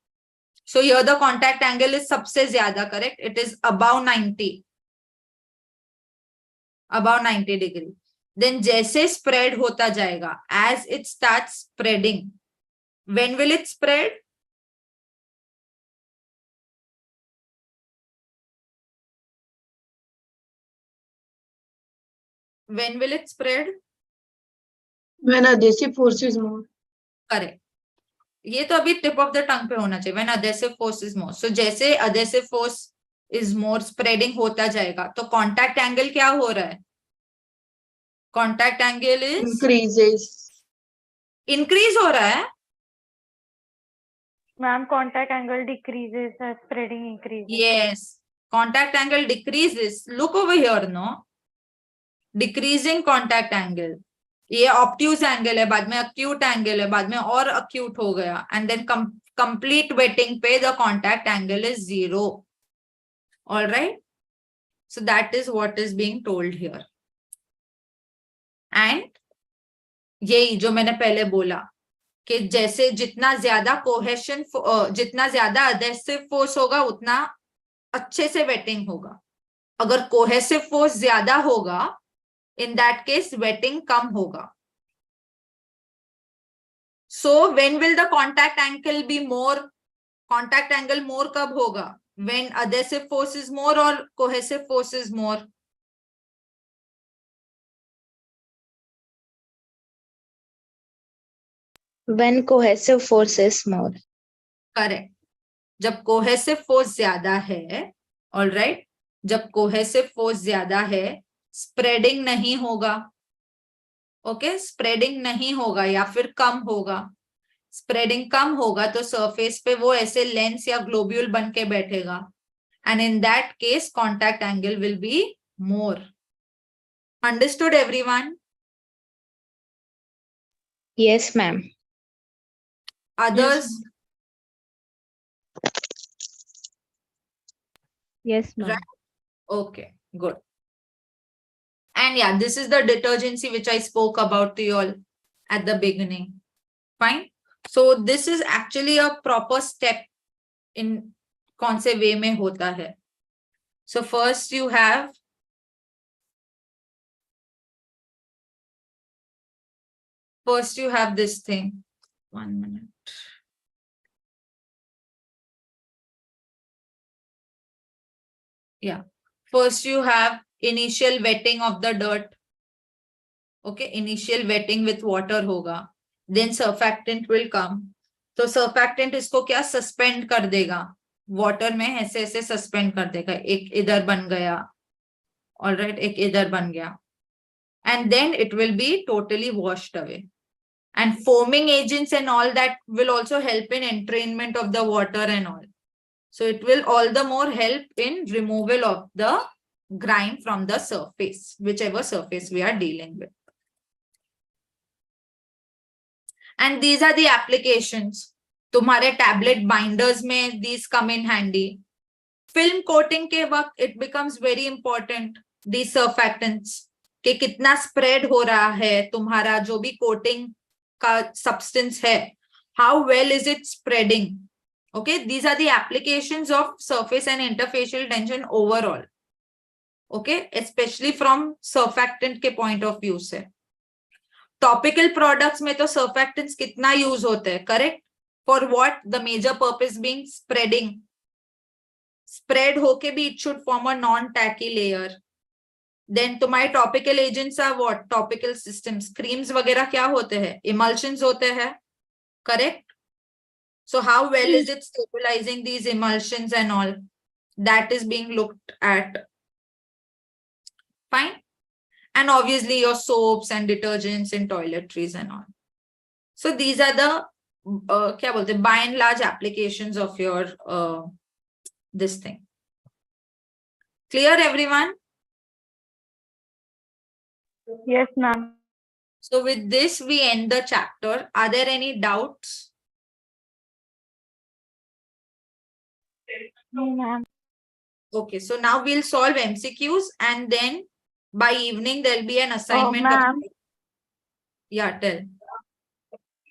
So here the contact angle is सबसे ज्यादा, correct? It is above 90. Above 90 degree. Then जैसे spread होता जाएगा, as it starts spreading, when will it spread? When will it spread? When adhesive force is more. Correct. ये तो अभी tip of the tongue पे होना चाहिए. When adhesive force is more. So जैसे adhesive force is more, spreading होता जाएगा. तो contact angle क्या हो रहा है? Contact angle is Increases. increase हो रहा है. Ma'am, contact angle decreases as spreading increases. Yes. Contact angle decreases. Look over here, no? Decreasing contact angle. ये obtuse angle है, बाद में acute angle है, बाद में और acute हो गया. And then complete wetting पे the contact angle is 0. All right. So that is what is being told here. And यही जो मैंने पहले बोला कि जैसे जितना ज्यादा कोहेशन, जितना ज्यादा अडेसिव फोर्स होगा उतना अच्छे से वेटिंग होगा. अगर कोहेसिव फोर्स ज्यादा होगा, इन दैट केस वेटिंग कम होगा. So when will the contact angle be more? Contact angle more कब होगा? When adhesive force is more और cohesive force is more. When cohesive force is more. Correct. जब cohesive force ज्यादा है, all right, जब cohesive force ज्यादा है, spreading नहीं होगा. ओके, स्प्रेडिंग नहीं होगा या फिर कम होगा. स्प्रेडिंग कम होगा तो सरफेस पे वो ऐसे लेंस या ग्लोब्यूल बन के बैठेगा. And in that case contact angle will be more. Understood everyone? Yes, ma'am. Others? Yes, ma'am. Right. Okay, good. And yeah, this is the detergency which I spoke about to you all at the beginning. Fine. So this is actually a proper step in कौन से way में होता है. So first you have this thing. 1 minute. Yeah. First you have initial wetting of the dirt. Okay, initial wetting with water होगा. Then surfactant will come. तो surfactant इसको क्या suspend कर देगा? Water में ऐसे ऐसे suspend कर देगा. एक इधर बन गया. All right, एक इधर बन गया. And then it will be totally washed away. And foaming agents and all that will also help in entrainment of the water and all. So it will all the more help in removal of the grime from the surface, whichever surface we are dealing with. And these are the applications. तुम्हारे tablet binders में these come in handy. Film coating के वक्त it becomes very important. These surfactants कि कितना spread हो रहा है तुम्हारा जो भी coating का substance है. How well is it spreading? Okay, these are the applications of surface and interfacial tension overall. Okay, especially from surfactant के point of view से. Topical products में तो surfactants कितना use होते हैं, correct? For what? The major purpose being spreading. Spread होके भी it should form a non-tacky layer. Then तुम्हारे topical agents are what? Topical systems. Creams वगैरह क्या होते हैं? Emulsions होते हैं, correct? So how well is it stabilizing these emulsions and all? That is being looked at. Fine. And obviously your soaps and detergents and toiletries and all. So these are the क्या बोलते हैं, by and large applications of your this thing. Clear everyone? Yes, ma'am. So with this we end the chapter. Are there any doubts? No, ma'am. Okay, so now we'll solve MCQs and then by evening there'll be an assignment. ma'am. Yeah, tell.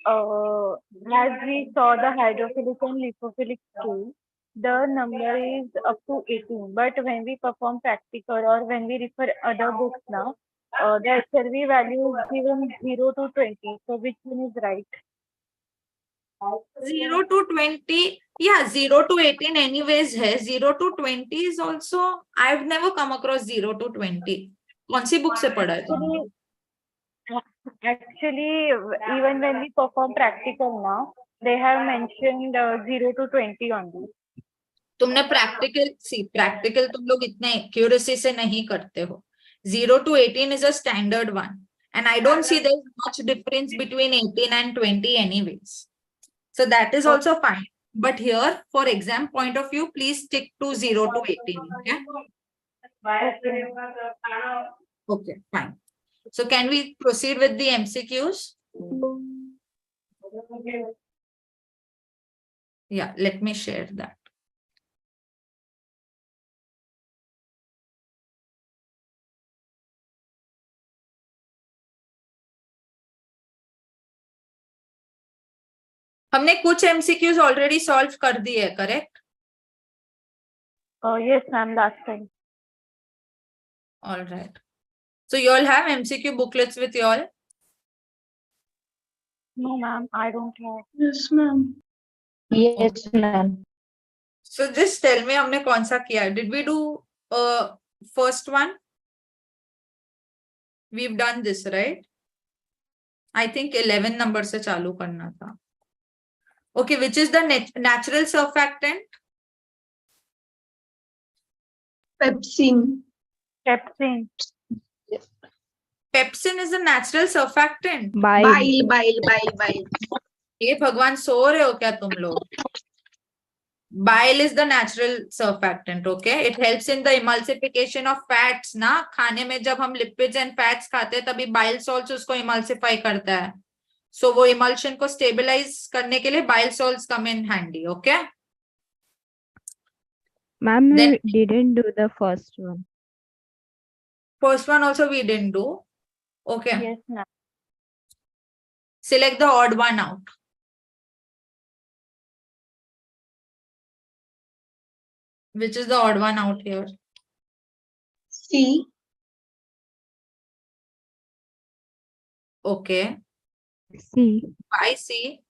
As we saw the hydrophilic and lipophilic scale, the number is up to 18. But when we perform practical or when we refer other books now, the HRV value is given 0 to 20. So which one is right? 0 to 20. Yeah, 0 to 18 anyways hai. 0 to 20 is also, I've never come across 0 to 20. कौन सी book से पढ़ा है तुमने? Actually, even when we perform practical now, they have mentioned 0 to 20 only. तुमने practical तुम लोग इतने accuracy से नहीं करते हो. 0 to 18 is a standard one, and I don't see there's much difference between 18 and 20 anyways. So that is also fine. But here, for exam point of view, please stick to 0 to 18. Okay? Okay, fine. So can we proceed with the MCQs? Yeah, let me share that. हमने कुछ MCQs already solve कर दिए है, correct? Yes, ma'am, last time. All right. So you all have MCQ booklets with you all? No, ma'am, I don't have. Yes, ma'am. Yes, ma'am. So just tell me हमने कौन सा किया? Did we do first one? We've done this, right? I think 11 number से चालू करना था. Okay, which is the natural surfactant? Pepsin. Pepsin. Pepsin is a natural surfactant. Bile. ये भगवान सो रहे हो क्या तुम लोग? Bile is the natural surfactant, okay? It helps in the emulsification of fats, ना? खाने में जब हम lipids and fats खाते हैं तभी bile salts उसको emulsify करता है. So वो emulsion को stabilize करने के लिए bile salts come in handy, okay? Ma'am, Then we didn't do the first one. first one also we didn't do. Okay. Yes, ma'am. Select the odd one out. Which is the odd one out here? C. Okay. C. Why C?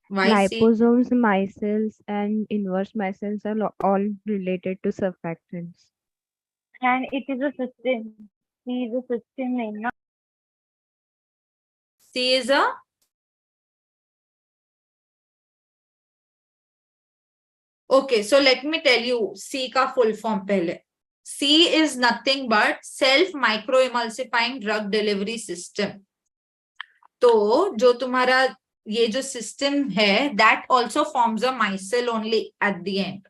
Why C? Liposomes, micelles, and inverse micelles are all related to surfactants. And it is a system. C is a system name, na? C is a? Okay, so let me tell you C का full form पहले. C is nothing but self microemulsifying drug delivery system. तो जो तुम्हारा ये जो system है, that also forms a micelle only at the end.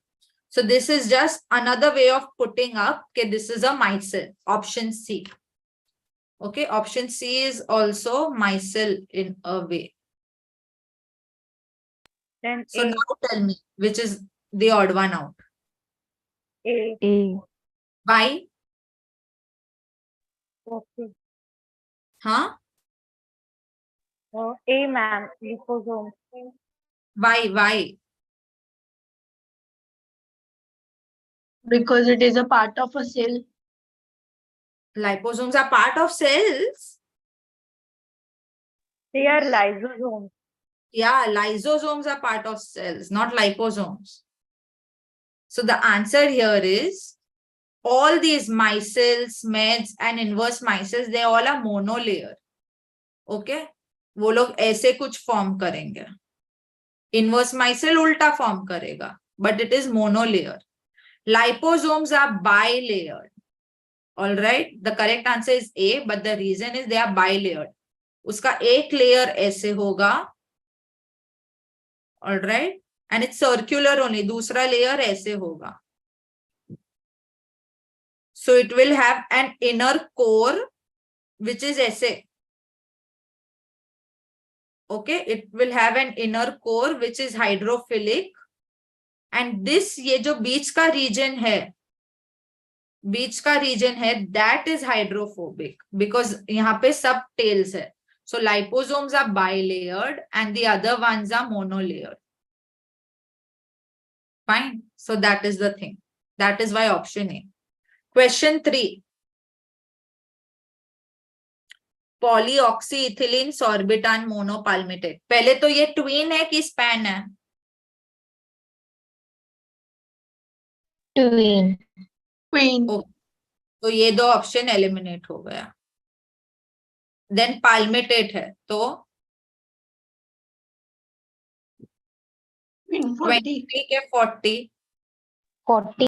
So this is just another way of putting up that this is a micelle. Option C. Okay, option C is also micelle in a way. Then So A. now tell me which is the odd one out. A. A. Why? Okay. Huh? A, ma'am, liposome. Why? Because it is a part of a cell. Liposomes are part of cells. They are lysosomes. Yeah, lysosomes are part of cells, not liposomes. So the answer here is all these micelles, meds, and inverse micelles, they all are monolayer. Okay? वो लोग ऐसे कुछ form करेंगे. Inverse micelle उल्टा form करेगा. But it is monolayer. Liposomes are bilayered. All right? The correct answer is A, but the reason is they are bilayered. उसका एक layer ऐसे होगा. All right? And it's circular only. दूसरा layer ऐसे होगा. So it will have an inner core, which is ऐसे. Okay? It will have an inner core, which is hydrophilic. And this, ये जो बीच का region है, that is hydrophobic because यहाँ पे सब tails है. So liposomes are bilayered and the other ones are monolayered. Fine. So that is the thing. That is why option A. Question 3. Polyoxyethylene sorbitan monopalmitate. पहले तो ये twin है कि span है? Twin. Queen. तो ये दो ऑप्शन एलिमिनेट हो गया. देन पाल्मिटेट है तो Queen 40. 20 के 40. 40.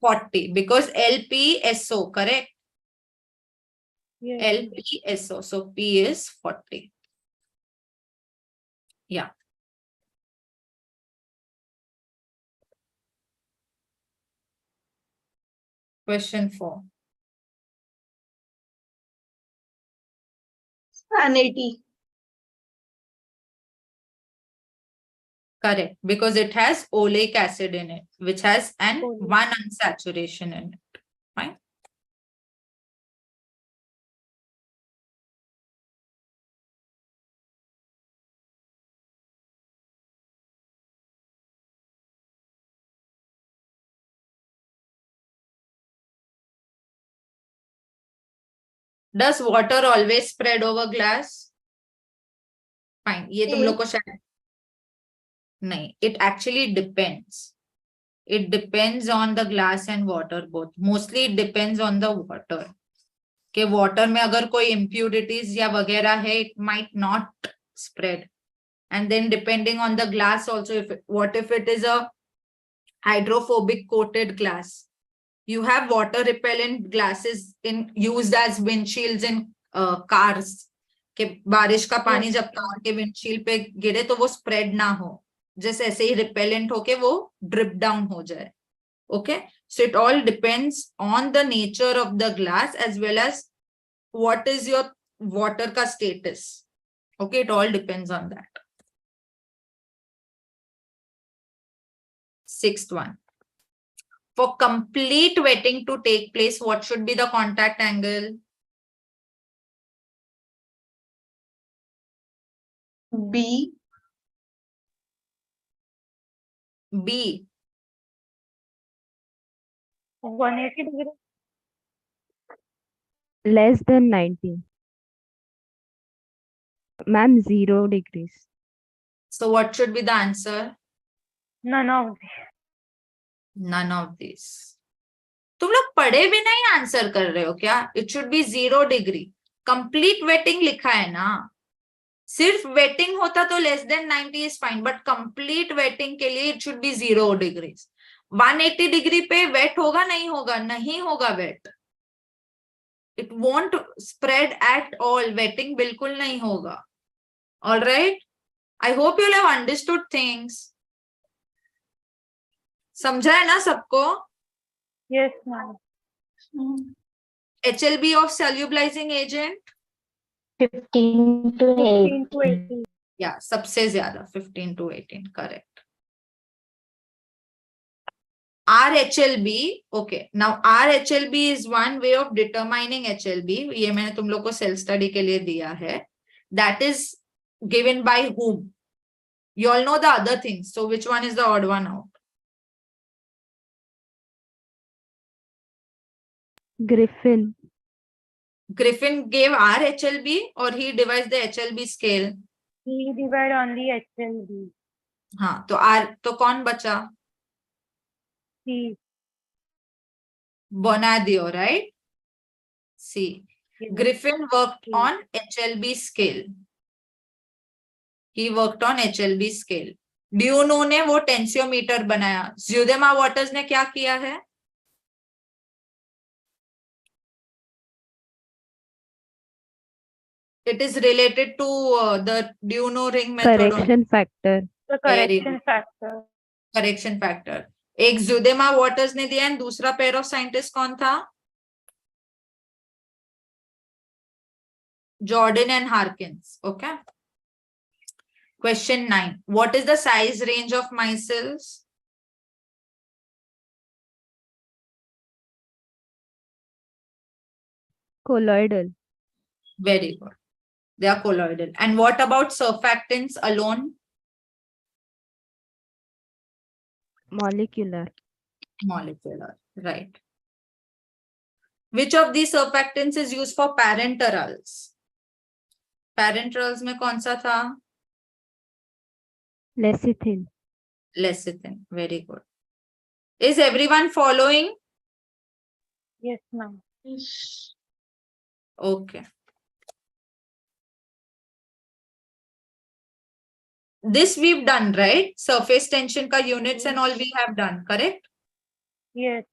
40 because LPSO, correct? Yes. LPSO, so P is 40. Yeah. Question 4. Span 80. Correct, because it has oleic acid in it, which has an Oleic. one unsaturation in it. Fine. Does water always spread over glass? Fine. ये तुम लोग को शायद नहीं. It actually depends. It depends on the glass and water both. Mostly it depends on the water. कि water में अगर कोई impurities या वगैरह है, it might not spread. And then depending on the glass also, what if it is a hydrophobic coated glass? You have water repellent glasses used as windshields in cars. कि बारिश का पानी जब कार के windshield पे गिरे तो वो स्प्रेड ना हो, जैसे ऐसे ही रिपेलेंट होके वो ड्रिप डाउन हो जाए. Okay, so it all depends on the nature of the glass as well as what is your water ka status. Okay, it all depends on that. Sixth one. For complete wetting to take place, what should be the contact angle? B. B. 180 degree. Less than 90. Ma'am, 0 degrees. So what should be the answer? None of these. None of these. तुम लोग पढ़े बिना ही answer कर रहे हो क्या? It should be 0 degree. Complete wetting लिखा है ना. सिर्फ वेटिंग होता तो less than 90 is fine, but complete wetting के लिए it should be 0 degrees. 180 degree पे वेट होगा? नहीं होगा. नहीं होगा wet. It won't spread at all. Wetting बिल्कुल नहीं होगा. All right, I hope you have understood things. समझा है ना सबको? Yes, ma'am. HLB of solubilizing agent? 15 to 15 to 18. 80. Yeah, सबसे ज्यादा 15 to 18, correct. RHLB, okay. Now RHLB is one way of determining HLB. ये मैंने तुम लोग को सेल्फ स्टडी के लिए दिया है. That is given by whom? You all know the other things. So which one is the odd one out? Griffin. Griffin gave RHLB or he devised the HLB scale? He divide only HLB. हाँ, तो R तो कौन बचा? C. Bonadio, right? C. Yes. Griffin worked on HLB scale. He worked on HLB scale. ड्यूनो ने वो tensiometer बनाया. ज्यूदेमा waters ने क्या किया है? It is related to the Duno ring method. Correction factor. The correction factor. Correction factor. एक ज्यूदेमा waters ने दिया, दूसरा पेयर ऑफ साइंटिस्ट कौन था? Jordan and Harkins. Okay. Question 9. What is the size range of micelles? Colloidal. Very good. They are colloidal. And what about surfactants alone? Molecular. Molecular. Right. Which of these surfactants is used for parenterals? Parenterals में कौन सा था? Lecithin. Lecithin. Very good. Is everyone following? Yes, ma'am. Okay. This we've done, right? Surface tension ka units and all we have done, correct? Yes,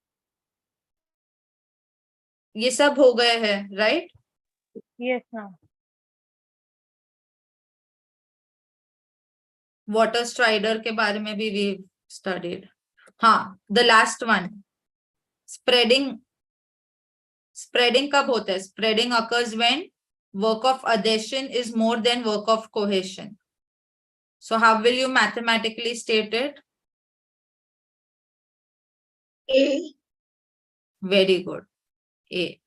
ये सब हो गए हैं, right? yes, ma'am. Water strider के बारे में भी we studied. हाँ, the last one. Spreading कब होता है? Spreading occurs when work of adhesion is more than work of cohesion. So how will you mathematically state it? A. Very good. A.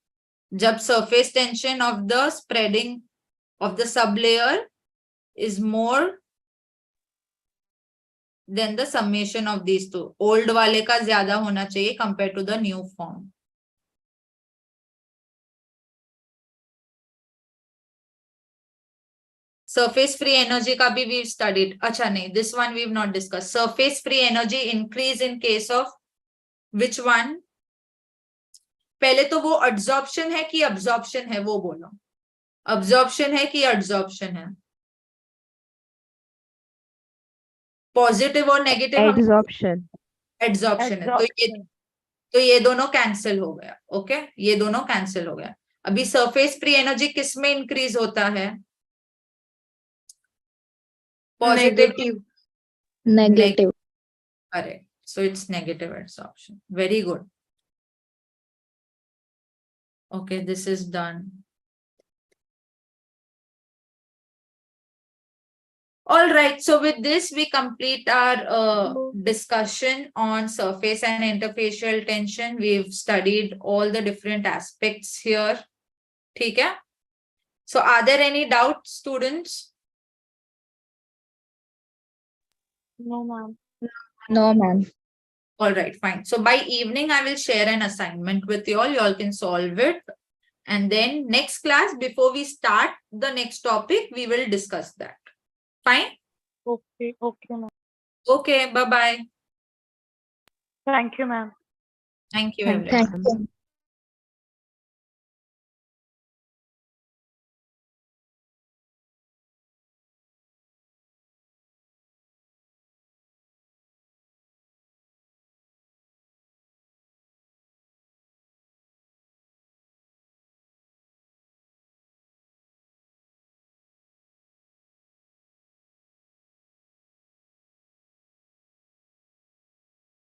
जब surface tension of the spreading of the sublayer is more than the summation of these two. Old वाले का ज्यादा होना चाहिए compared to the new form. Surface free energy का भी we've studied. अच्छा नहीं, this one we've not discussed. Surface free energy increase in case of which one? पहले तो वो absorption है कि absorption है वो बोलो. Absorption है कि adsorption है? पॉजिटिव और नेगेटिव Adsorption. एड्सॉर्प्शन है, तो ये दोनों कैंसिल हो गया. ओके, ये दोनों कैंसिल हो गया. अभी सरफेस फ्री एनर्जी किस में इंक्रीज होता है? Negative. Negative. Correct, so it's negative adsorption. Very good. Okay, this is done. All right, so with this we complete our discussion on surface and interfacial tension. We've studied all the different aspects here. ठीक है? So are there any doubts, students? No, ma'am. No, ma'am. All right, fine. So by evening, I will share an assignment with you all. You all can solve it. And then next class, before we start the next topic, we will discuss that. Fine? Okay, okay, ma'am. Okay, bye-bye. Thank you, ma'am. Thank you, Thank everyone. Thank you.